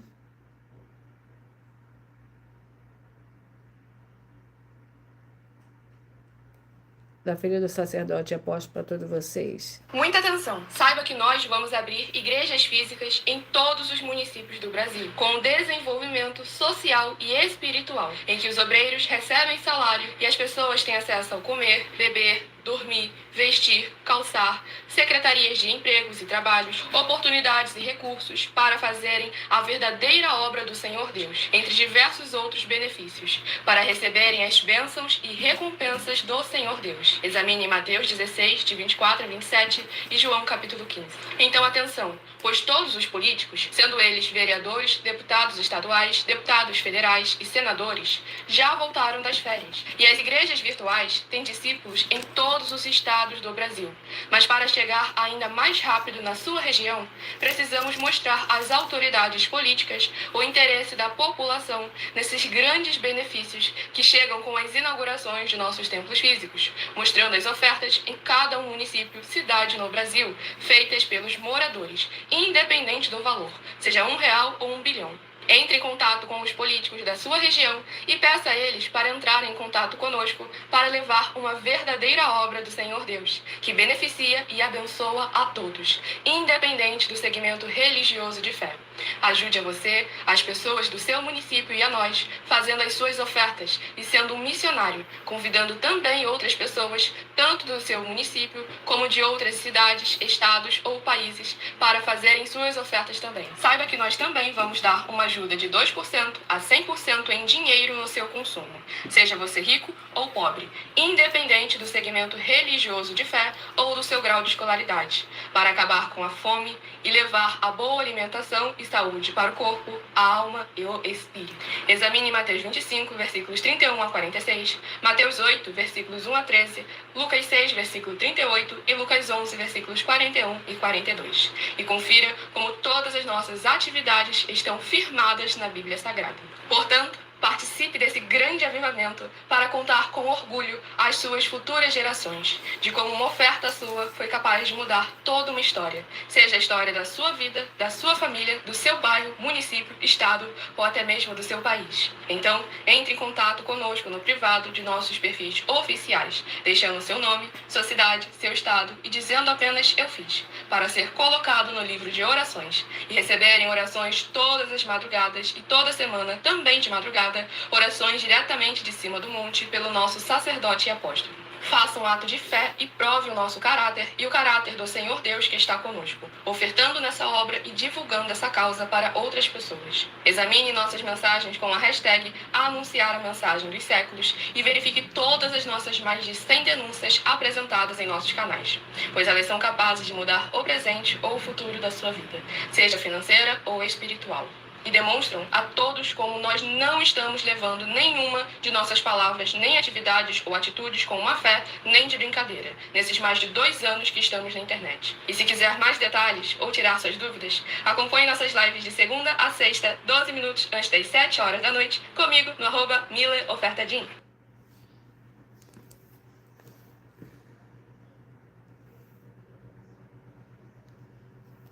da filha do sacerdote e apóstolo para todos vocês. Muita atenção! Saiba que nós vamos abrir igrejas físicas em todos os municípios do Brasil, com desenvolvimento social e espiritual, em que os obreiros recebem salário e as pessoas têm acesso ao comer, beber, dormir, vestir, calçar, secretarias de empregos e trabalhos, oportunidades e recursos para fazerem a verdadeira obra do Senhor Deus, entre diversos outros benefícios, para receberem as bênçãos e recompensas do Senhor Deus. Examine Mateus 16, de 24 a 27 e João capítulo 15. Então atenção, pois todos os políticos, sendo eles vereadores, deputados estaduais, deputados federais e senadores, já voltaram das férias. E as igrejas virtuais têm discípulos em todos os estados do Brasil. Mas para chegar ainda mais rápido na sua região, precisamos mostrar às autoridades políticas o interesse da população nesses grandes benefícios que chegam com as inaugurações de nossos templos físicos, mostrando as ofertas em cada um município, cidade no Brasil, feitas pelos moradores, independente do valor, seja R$1 ou 1 bilhão. Entre em contato com os políticos da sua região e peça a eles para entrar em contato conosco para levar uma verdadeira obra do Senhor Deus, que beneficia e abençoa a todos, independente do segmento religioso de fé. Ajude a você, as pessoas do seu município e a nós, fazendo as suas ofertas e sendo um missionário, convidando também outras pessoas, tanto do seu município como de outras cidades, estados ou países, para fazerem suas ofertas também. Saiba que nós também vamos dar uma ajuda de 2% a 100% em dinheiro no seu consumo, seja você rico ou pobre, independente do segmento religioso de fé ou do seu grau de escolaridade, para acabar com a fome e levar a boa alimentação e saúde para o corpo, a alma e o espírito. Examine Mateus 25, versículos 31 a 46, Mateus 8, versículos 1 a 13, Lucas 6, versículo 38 e Lucas 11, versículos 41 e 42. E confira como todas as nossas atividades estão firmadas na Bíblia Sagrada. Portanto, participe desse grande avivamento para contar com orgulho às suas futuras gerações, de como uma oferta sua foi capaz de mudar toda uma história, seja a história da sua vida, da sua família, do seu bairro, município, estado ou até mesmo do seu país. Então, entre em contato conosco no privado de nossos perfis oficiais, deixando seu nome, sua cidade, seu estado e dizendo apenas "eu fiz", para ser colocado no livro de orações e receberem orações todas as madrugadas e toda semana, também de madrugada, orações diretamente de cima do monte pelo nosso sacerdote e apóstolo. Faça um ato de fé e prove o nosso caráter e o caráter do Senhor Deus que está conosco, ofertando nessa obra e divulgando essa causa para outras pessoas. Examine nossas mensagens com a hashtag Anunciar a Mensagem dos Séculos e verifique todas as nossas mais de 100 denúncias apresentadas em nossos canais, pois elas são capazes de mudar o presente ou o futuro da sua vida, seja financeira ou espiritual. E demonstram a todos como nós não estamos levando nenhuma de nossas palavras, nem atividades ou atitudes com má fé, nem de brincadeira, nesses mais de 2 anos que estamos na internet. E se quiser mais detalhes ou tirar suas dúvidas, acompanhe nossas lives de segunda a sexta, 12 minutos antes das 7 horas da noite, comigo no @MileOfertaDin.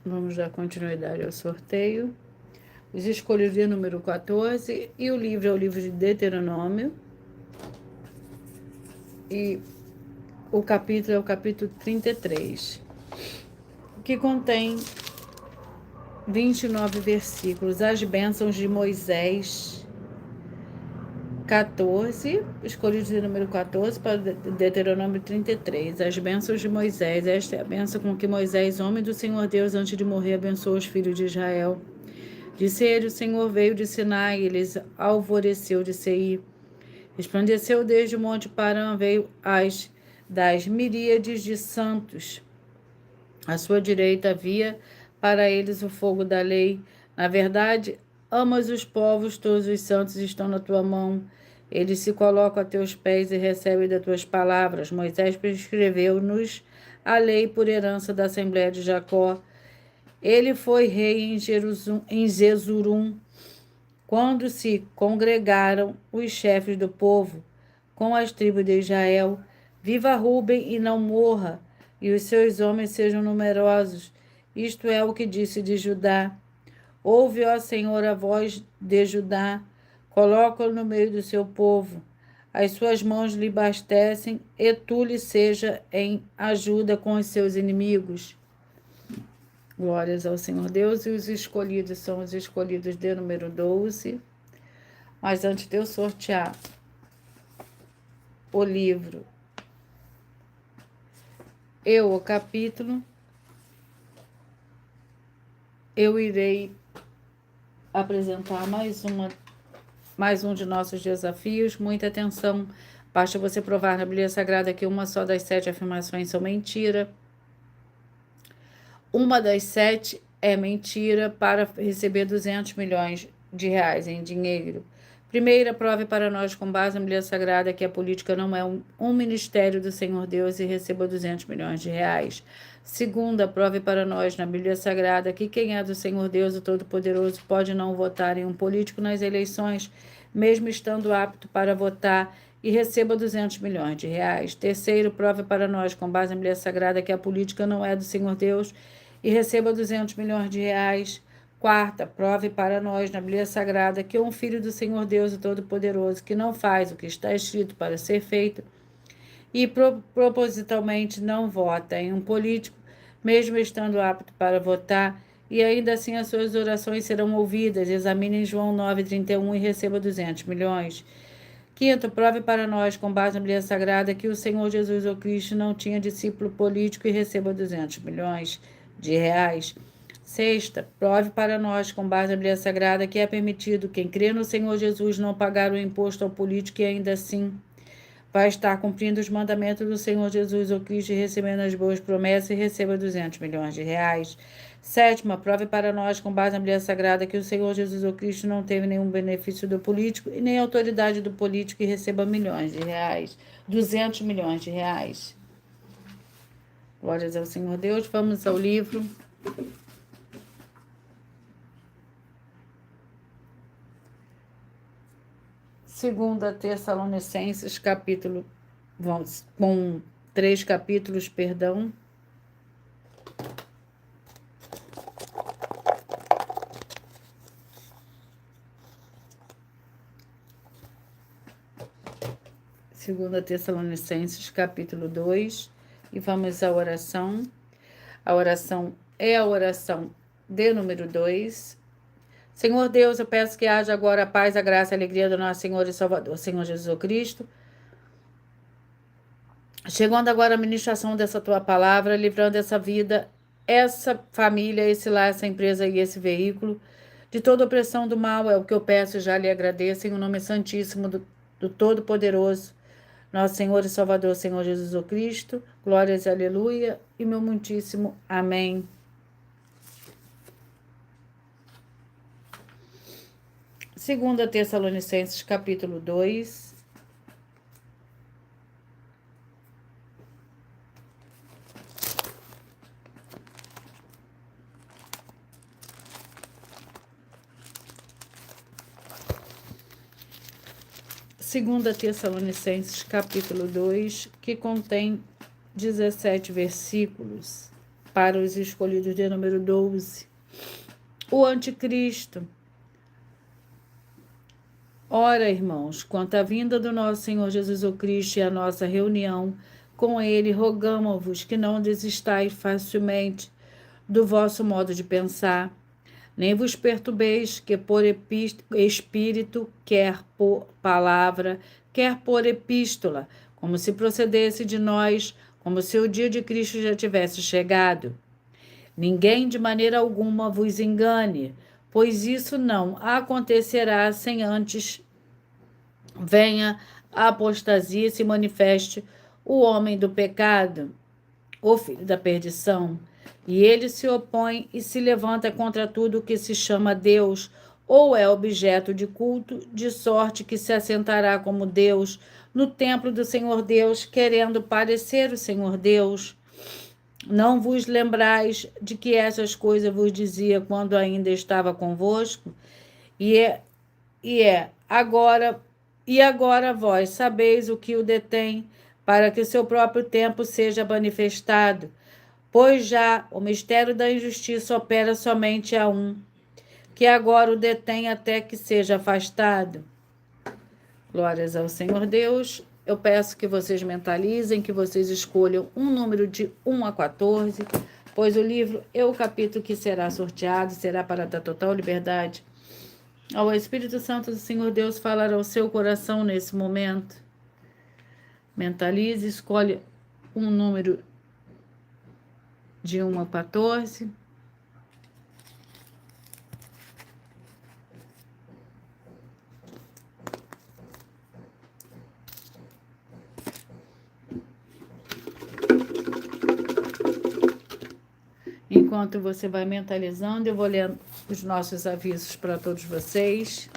Vamos dar continuidade ao sorteio. Os escolhidos de número 14, e o livro é o livro de Deuteronômio. E o capítulo é o capítulo 33, que contém 29 versículos. As bênçãos de Moisés, 14, escolhidos de número 14 para Deuteronômio 33. As bênçãos de Moisés. Esta é a bênção com que Moisés, homem do Senhor Deus, antes de morrer, abençoou os filhos de Israel. Disse ele: o Senhor veio de Sinai, eles alvoreceu de Seir. Resplandeceu desde o monte Parã, veio das miríades de santos. À sua direita havia para eles o fogo da lei. Na verdade, amas os povos, todos os santos estão na tua mão. Eles se colocam a teus pés e recebem das tuas palavras. Moisés prescreveu-nos a lei por herança da Assembleia de Jacó. Ele foi rei em Jesurum, quando se congregaram os chefes do povo com as tribos de Israel. Viva Ruben e não morra, e os seus homens sejam numerosos. Isto é o que disse de Judá. Ouve, ó Senhor, a voz de Judá, coloca-o no meio do seu povo. as suas mãos lhe abastecem, e tu lhe seja em ajuda com os seus inimigos. Glórias ao Senhor Deus. E os escolhidos são os escolhidos de número 12. Mas antes de eu sortear o livro e o capítulo, eu irei apresentar mais um de nossos desafios. Muita atenção. Basta você provar na Bíblia Sagrada que uma só das 7 afirmações são mentira. Uma das 7 é mentira para receber 200 milhões de reais em dinheiro. Primeira, prove para nós com base na Bíblia Sagrada que a política não é um ministério do Senhor Deus e receba 200 milhões de reais. Segunda, prove para nós na Bíblia Sagrada que quem é do Senhor Deus, o Todo-Poderoso, pode não votar em um político nas eleições, mesmo estando apto para votar, e receba 200 milhões de reais. Terceiro, prove para nós com base na Bíblia Sagrada que a política não é do Senhor Deus e receba 200 milhões de reais. Quarta, prove para nós na Bíblia Sagrada que um filho do Senhor Deus, o Todo-Poderoso, que não faz o que está escrito para ser feito e propositalmente não vota em um político, mesmo estando apto para votar, e ainda assim as suas orações serão ouvidas. Examine João 9,31 e receba 200 milhões. Quinto, prove para nós, com base na Bíblia Sagrada, que o Senhor Jesus, o Cristo, não tinha discípulo político e receba 200 milhões de reais. Sexta, prove para nós, com base na Bíblia Sagrada, que é permitido quem crê no Senhor Jesus não pagar o imposto ao político e ainda assim vai estar cumprindo os mandamentos do Senhor Jesus, o Cristo, e recebendo as boas promessas e receba 200 milhões de reais. Sétima, prove para nós, com base na Bíblia Sagrada, que o Senhor Jesus, o Cristo, não teve nenhum benefício do político e nem autoridade do político e receba milhões de reais. 200 milhões de reais. Glórias ao Senhor Deus. Vamos ao livro. Segunda Tessalonicenses, capítulo, com 3 capítulos, perdão. Segunda Tessalonicenses, capítulo 2, e vamos à oração. A oração é a oração de número 2. Senhor Deus, eu peço que haja agora a paz, a graça e a alegria do nosso Senhor e Salvador, Senhor Jesus Cristo. Chegando agora a ministração dessa tua palavra, livrando essa vida, essa família, esse lar, essa empresa e esse veículo, de toda opressão do mal, é o que eu peço e já lhe agradeço, em o nome santíssimo do Todo-Poderoso, nosso Senhor e Salvador, Senhor Jesus Cristo. Glórias e aleluia, e meu muitíssimo amém. Segunda Tessalonicenses, capítulo 2. Segunda Tessalonicenses, capítulo 2, que contém 17 versículos para os escolhidos de número 12. O anticristo. Ora, irmãos, quanto à vinda do nosso Senhor Jesus o Cristo e a nossa reunião com ele, rogamo-vos que não desistais facilmente do vosso modo de pensar, nem vos perturbeis, que por espírito, quer por palavra, quer por epístola, como se procedesse de nós, como se o dia de Cristo já tivesse chegado. Ninguém de maneira alguma vos engane, pois isso não acontecerá sem antes venha a apostasia e se manifeste o homem do pecado, o filho da perdição, e ele se opõe e se levanta contra tudo o que se chama Deus, ou é objeto de culto, de sorte que se assentará como Deus no templo do Senhor Deus, querendo parecer o Senhor Deus. Não vos lembrais de que essas coisas vos dizia quando ainda estava convosco? Agora vós sabeis o que o detém, para que o seu próprio tempo seja manifestado. Pois já o mistério da injustiça opera somente a um, que agora o detém até que seja afastado. Glórias ao Senhor Deus. Eu peço que vocês mentalizem, que vocês escolham um número de 1 a 14, pois o livro e o capítulo que será sorteado será para dar total liberdade ao Espírito Santo do Senhor Deus falar ao seu coração nesse momento. Mentalize, escolhe um número de 1 a 14. Enquanto você vai mentalizando, eu vou lendo os nossos avisos para todos vocês.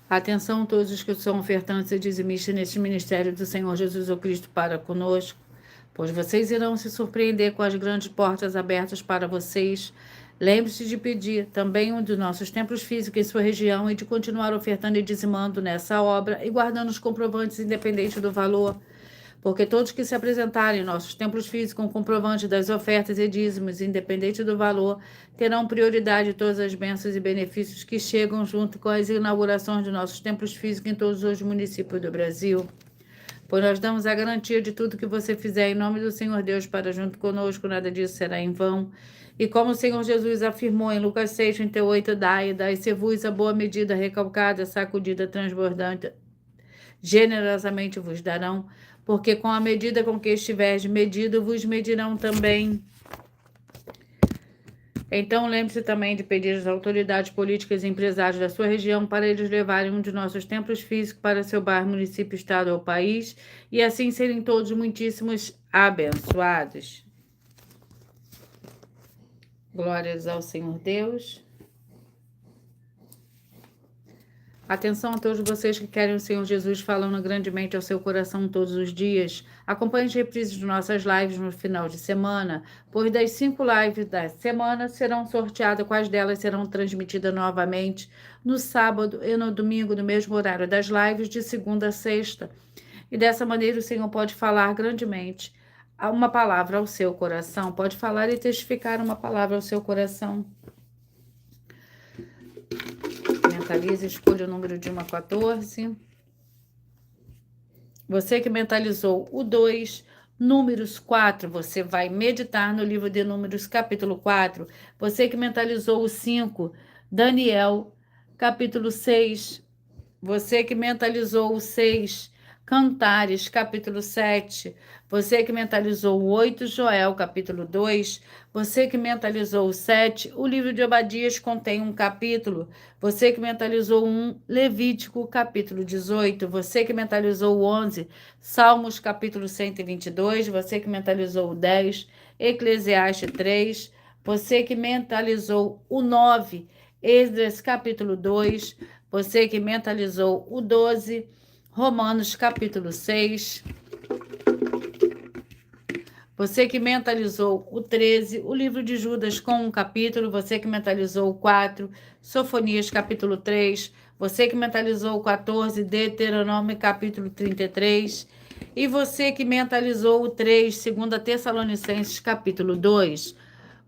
Atenção todos os que são ofertantes e dizimistas neste ministério do Senhor Jesus o Cristo para conosco, pois vocês irão se surpreender com as grandes portas abertas para vocês. Lembre-se de pedir também um dos nossos templos físicos em sua região e de continuar ofertando e dizimando nessa obra e guardando os comprovantes independente do valor, porque todos que se apresentarem em nossos templos físicos com comprovante das ofertas e dízimos, independente do valor, terão prioridade em todas as bênçãos e benefícios que chegam junto com as inaugurações de nossos templos físicos em todos os municípios do Brasil. Pois nós damos a garantia de tudo que você fizer em nome do Senhor Deus para junto conosco, nada disso será em vão. E como o Senhor Jesus afirmou em Lucas 6:38, dai-se-vos a boa medida, recalcada, sacudida, transbordante, generosamente vos darão, porque com a medida com que estiveres medido, vos medirão também. Então, lembre-se também de pedir às autoridades políticas e empresários da sua região para eles levarem um de nossos templos físicos para seu bairro, município, estado ou país, e assim serem todos muitíssimos abençoados. Glórias ao Senhor Deus. Atenção a todos vocês que querem o Senhor Jesus falando grandemente ao seu coração todos os dias. Acompanhe as reprises de nossas lives no final de semana, pois das 5 lives da semana serão sorteadas, quais delas serão transmitidas novamente no sábado e no domingo, no mesmo horário das lives, de segunda a sexta. E dessa maneira o Senhor pode falar grandemente uma palavra ao seu coração, pode falar e testificar uma palavra ao seu coração. Mentalize, escolha o número de 1 a 14. Você que mentalizou o 2, números 4, você vai meditar no livro de Números, capítulo 4. Você que mentalizou o 5, Daniel, capítulo 6. Você que mentalizou o 6, Cantares, capítulo 7. Você que mentalizou o 8, Joel, capítulo 2. Você que mentalizou o 7, o livro de Obadias contém um capítulo. Você que mentalizou o 1, Levítico, capítulo 18. Você que mentalizou o 11, Salmos, capítulo 122. Você que mentalizou o 10, Eclesiastes 3. Você que mentalizou o 9, Esdras, capítulo 2. Você que mentalizou o 12, Romanos, capítulo 6. Você que mentalizou o 13, o livro de Judas com um capítulo. Você que mentalizou o 4, Sofonias, capítulo 3. Você que mentalizou o 14, Deuteronômio, capítulo 33. E você que mentalizou o 3, 2 Tessalonicenses, capítulo 2.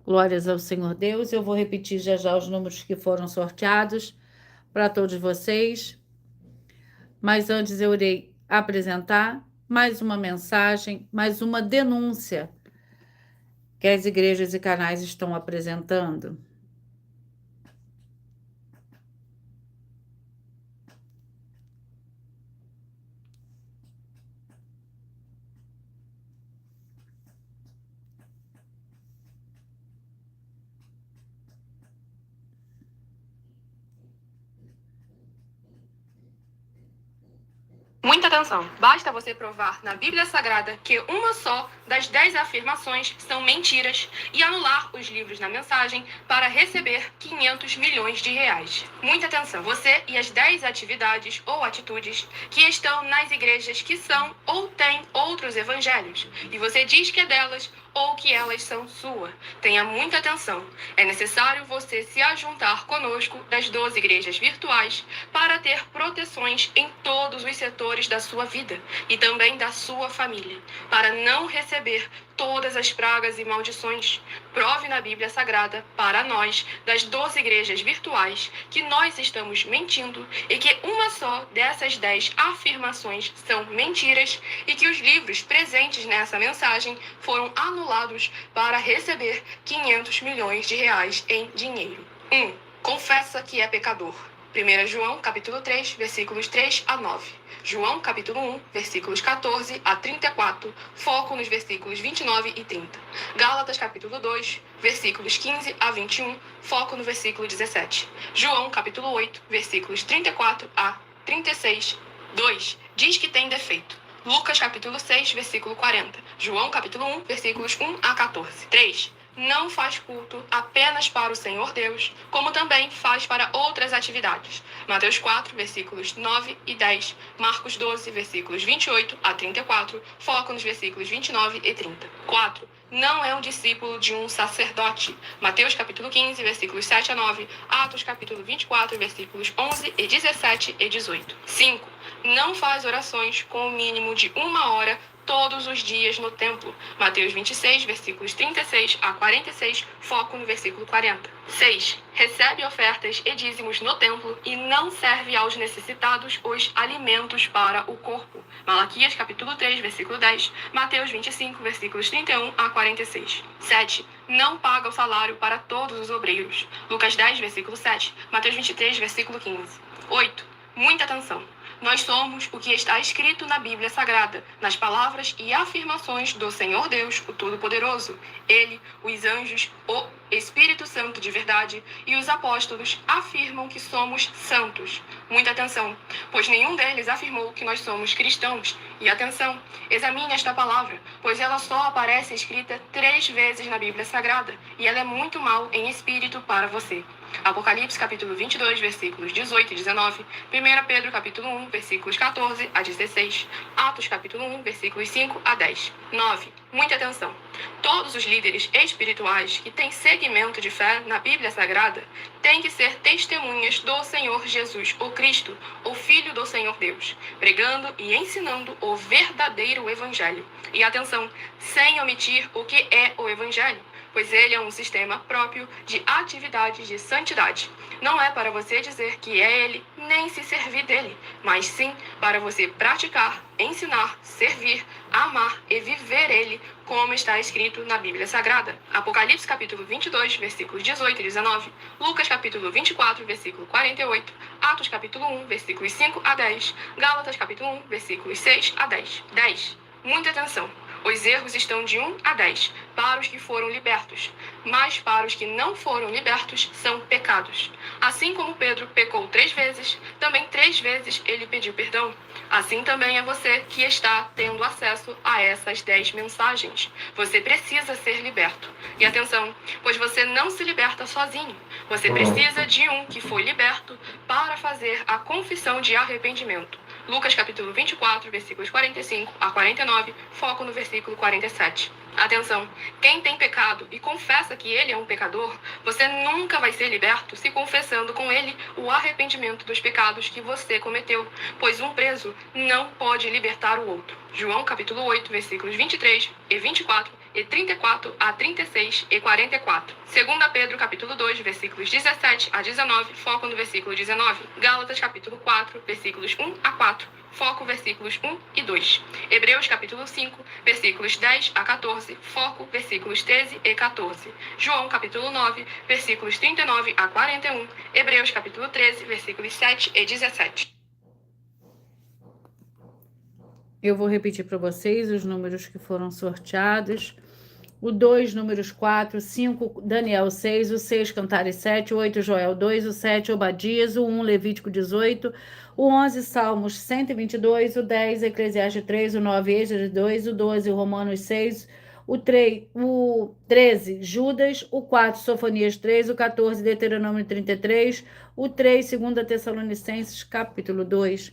Glórias ao Senhor Deus. Eu vou repetir já os números que foram sorteados para todos vocês. Mas antes eu irei apresentar mais uma mensagem, mais uma denúncia que as igrejas e canais estão apresentando. Muita atenção! Basta você provar na Bíblia Sagrada que uma só das 10 afirmações são mentiras e anular os livros na mensagem para receber 500 milhões de reais. Muita atenção! Você e as 10 atividades ou atitudes que estão nas igrejas que são ou têm outros evangelhos e você diz que é delas ou que elas são sua. Tenha muita atenção. É necessário você se ajuntar conosco das 12 igrejas virtuais para ter proteções em todos os setores da sua vida e também da sua família, para não receber receber todas as pragas e maldições. Prove na Bíblia Sagrada, para nós, das 12 igrejas virtuais, que nós estamos mentindo e que uma só dessas 10 afirmações são mentiras e que os livros presentes nessa mensagem foram anulados para receber 500 milhões de reais em dinheiro. 1. Confessa que é pecador. 1 João, capítulo 3, versículos 3 a 9. João, capítulo 1, versículos 14 a 34, foco nos versículos 29 e 30. Gálatas, capítulo 2, versículos 15 a 21, foco no versículo 17. João, capítulo 8, versículos 34 a 36. 2. Diz que tem defeito. Lucas, capítulo 6, versículo 40. João, capítulo 1, versículos 1 a 14. 3. Não faz culto apenas para o Senhor Deus, como também faz para outras atividades. Mateus 4, versículos 9 e 10. Marcos 12, versículos 28 a 34. Foco nos versículos 29 e 30. 4. Não é um discípulo de um sacerdote. Mateus capítulo 15, versículos 7 a 9. Atos capítulo 24, versículos 11 e 17 e 18. 5. Não faz orações com o mínimo de 1 hora todos os dias no templo. Mateus 26, versículos 36 a 46, foco no versículo 40. 6. Recebe ofertas e dízimos no templo e não serve aos necessitados os alimentos para o corpo. Malaquias capítulo 3, versículo 10. Mateus 25, versículos 31 a 46. 7. Não paga o salário para todos os obreiros. Lucas 10, versículo 7. Mateus 23, versículo 15. 8. Muita atenção. Nós somos o que está escrito na Bíblia Sagrada, nas palavras e afirmações do Senhor Deus, o Todo-Poderoso. Ele, os anjos, o Espírito Santo de verdade e os apóstolos afirmam que somos santos. Muita atenção, pois nenhum deles afirmou que nós somos cristãos. E atenção, examine esta palavra, pois ela só aparece escrita 3 vezes na Bíblia Sagrada, e ela é muito mal em espírito para você. Apocalipse capítulo 22, versículos 18 e 19. 1 Pedro capítulo 1, versículos 14 a 16. Atos capítulo 1, versículos 5 a 10. 9. Muita atenção. Todos os líderes espirituais que têm segmento de fé na Bíblia Sagrada têm que ser testemunhas do Senhor Jesus, o Cristo, o Filho do Senhor Deus, pregando e ensinando o verdadeiro Evangelho. E atenção, sem omitir o que é o Evangelho, pois ele é um sistema próprio de atividades de santidade. Não é para você dizer que é ele, nem se servir dele, mas sim para você praticar, ensinar, servir, amar e viver ele, como está escrito na Bíblia Sagrada. Apocalipse capítulo 22, versículos 18 e 19. Lucas capítulo 24, versículo 48. Atos capítulo 1, versículos 5 a 10. Gálatas capítulo 1, versículos 6 a 10. 10. Muita atenção. Os erros estão de 1 a 10, para os que foram libertos, mas para os que não foram libertos são pecados. Assim como Pedro pecou 3 vezes, também 3 vezes ele pediu perdão. Assim também é você que está tendo acesso a essas 10 mensagens. Você precisa ser liberto. E atenção, pois você não se liberta sozinho. Você precisa de um que foi liberto para fazer a confissão de arrependimento. Lucas capítulo 24, versículos 45 a 49, foco no versículo 47. Atenção, quem tem pecado e confessa que ele é um pecador, você nunca vai ser liberto se confessando com ele o arrependimento dos pecados que você cometeu, pois um preso não pode libertar o outro. João capítulo 8, versículos 23 e 24 e 34 a 36 e 44. 2 Pedro capítulo 2, versículos 17 a 19, foco no versículo 19. Gálatas capítulo 4, versículos 1 a 4, foco versículos 1 e 2. Hebreus capítulo 5, versículos 10 a 14, foco versículos 13 e 14. João capítulo 9, versículos 39 a 41. Hebreus capítulo 13, versículos 7 e 17. Eu vou repetir para vocês os números que foram sorteados. O 2, números 4, 5, Daniel 6, o 6, Cantares 7, o 8, Joel 2, o 7, Obadias, o 1, Levítico 18, o 11, Salmos 122, o 10, Eclesiastes 3, o 9, Êxodo 2, o 12, Romanos 6, o 13, Judas, o 4, Sofonias 3, o 14, Deuteronômio 33, o 3, 2 Tessalonicenses, capítulo 2.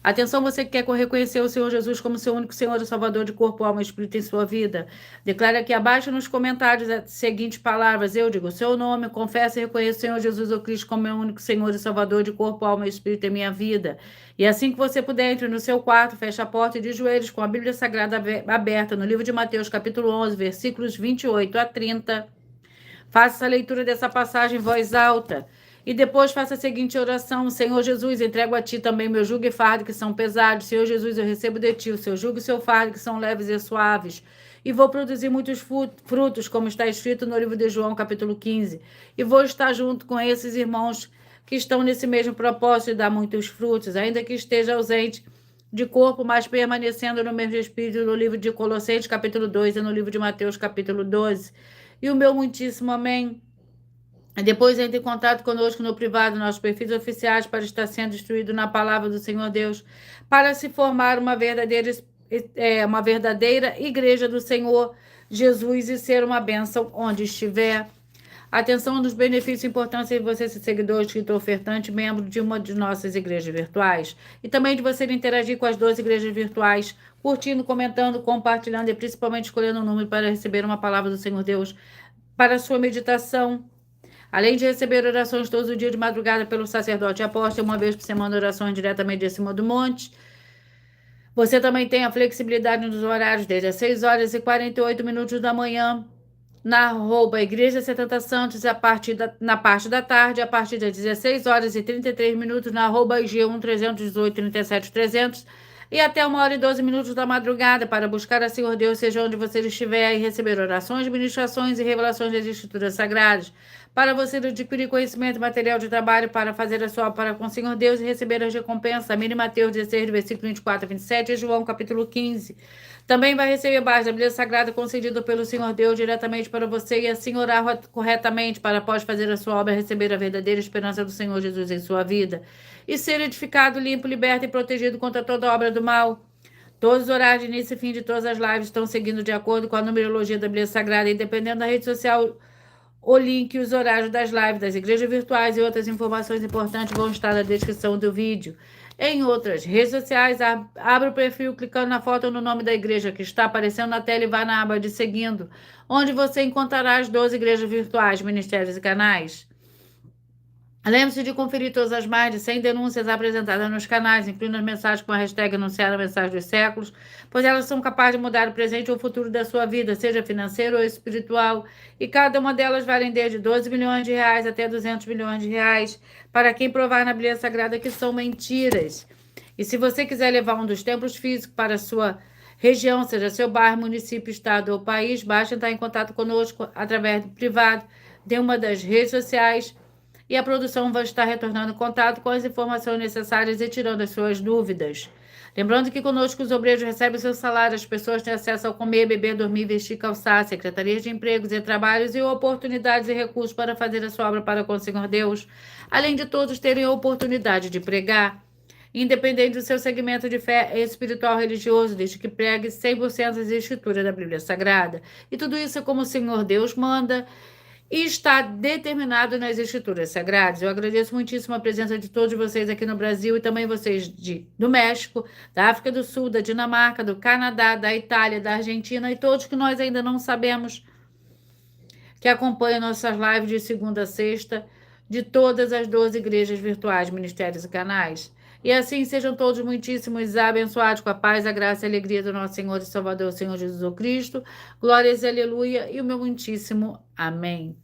Atenção, você que quer reconhecer o Senhor Jesus como seu único Senhor e Salvador de corpo, alma e espírito em sua vida. Declare aqui abaixo nos comentários as seguintes palavras. Eu digo o seu nome, confesso e reconheço o Senhor Jesus ou Cristo como meu único Senhor e Salvador de corpo, alma e espírito em minha vida. E assim que você puder, entre no seu quarto, feche a porta e de joelhos com a Bíblia Sagrada aberta no livro de Mateus, capítulo 11, versículos 28 a 30. Faça a leitura dessa passagem em voz alta. E depois faça a seguinte oração: Senhor Jesus, entrego a ti também meu jugo e fardo que são pesados. Senhor Jesus, eu recebo de ti o seu jugo e seu fardo que são leves e suaves. E vou produzir muitos frutos, como está escrito no livro de João, capítulo 15. E vou estar junto com esses irmãos que estão nesse mesmo propósito de dar muitos frutos, ainda que esteja ausente de corpo, mas permanecendo no mesmo espírito, no livro de Colossenses, capítulo 2, e no livro de Mateus, capítulo 12. E o meu muitíssimo amém. Depois entre em contato conosco no privado, nossos perfis oficiais, para estar sendo instruído na palavra do Senhor Deus, para se formar uma verdadeira igreja do Senhor Jesus e ser uma bênção onde estiver. Atenção nos benefícios importantes de você ser seguidor, inscrito, ofertante, membro de uma de nossas igrejas virtuais. E também de você interagir com as 12 igrejas virtuais, curtindo, comentando, compartilhando e principalmente escolhendo um número para receber uma palavra do Senhor Deus para a sua meditação. Além de receber orações todos os dias de madrugada pelo sacerdote apóstolo, uma vez por semana orações diretamente de cima do monte. Você também tem a flexibilidade nos horários desde as 6 horas e 48 minutos da manhã, na Igreja 70 Santos, na parte da tarde, a partir das 16 horas e 33 minutos, na IG1 318 37 300, e até 1 hora e 12 minutos da madrugada, para buscar a Senhor Deus, seja onde você estiver, e receber orações, ministrações e revelações das Escrituras Sagradas, para você adquirir conhecimento e material de trabalho, para fazer a sua obra com o Senhor Deus e receber as recompensas. Amém. Mateus 16, versículo 24 a 27, e João, capítulo 15. Também vai receber base da Bíblia Sagrada concedida pelo Senhor Deus diretamente para você e assim orar corretamente para, após fazer a sua obra, receber a verdadeira esperança do Senhor Jesus em sua vida e ser edificado, limpo, liberto e protegido contra toda obra do mal. Todos os horários de início e fim de todas as lives estão seguindo de acordo com a numerologia da Bíblia Sagrada e, dependendo da rede social, o link e os horários das lives, das igrejas virtuais e outras informações importantes vão estar na descrição do vídeo. Em outras redes sociais, abra o perfil clicando na foto ou no nome da igreja que está aparecendo na tela e vá na aba de seguindo, onde você encontrará as 12 igrejas virtuais, ministérios e canais. Lembre-se de conferir todas as mais de 100 denúncias apresentadas nos canais, incluindo as mensagens com a hashtag Anunciar a Mensagem dos Séculos, pois elas são capazes de mudar o presente ou o futuro da sua vida, seja financeiro ou espiritual, e cada uma delas valem desde 12 milhões de reais até 200 milhões de reais, para quem provar na Bíblia Sagrada que são mentiras. E se você quiser levar um dos templos físicos para a sua região, seja seu bairro, município, estado ou país, basta entrar em contato conosco através do privado de uma das redes sociais, e a produção vai estar retornando contato com as informações necessárias e tirando as suas dúvidas. Lembrando que conosco os obreiros recebem seu salário, as pessoas têm acesso ao comer, beber, dormir, vestir, calçar, secretarias de empregos e trabalhos e oportunidades e recursos para fazer a sua obra para com o Senhor Deus, além de todos terem a oportunidade de pregar, independente do seu segmento de fé espiritual religioso, desde que pregue 100% as escrituras da Bíblia Sagrada. E tudo isso é como o Senhor Deus manda e está determinado nas Escrituras Sagradas. Eu agradeço muitíssimo a presença de todos vocês aqui no Brasil e também vocês do México, da África do Sul, da Dinamarca, do Canadá, da Itália, da Argentina e todos que nós ainda não sabemos que acompanham nossas lives de segunda a sexta, de todas as 12 igrejas virtuais, ministérios e canais. E assim sejam todos muitíssimos abençoados com a paz, a graça e a alegria do nosso Senhor e Salvador, o Senhor Jesus Cristo. Glórias e aleluia e o meu muitíssimo amém.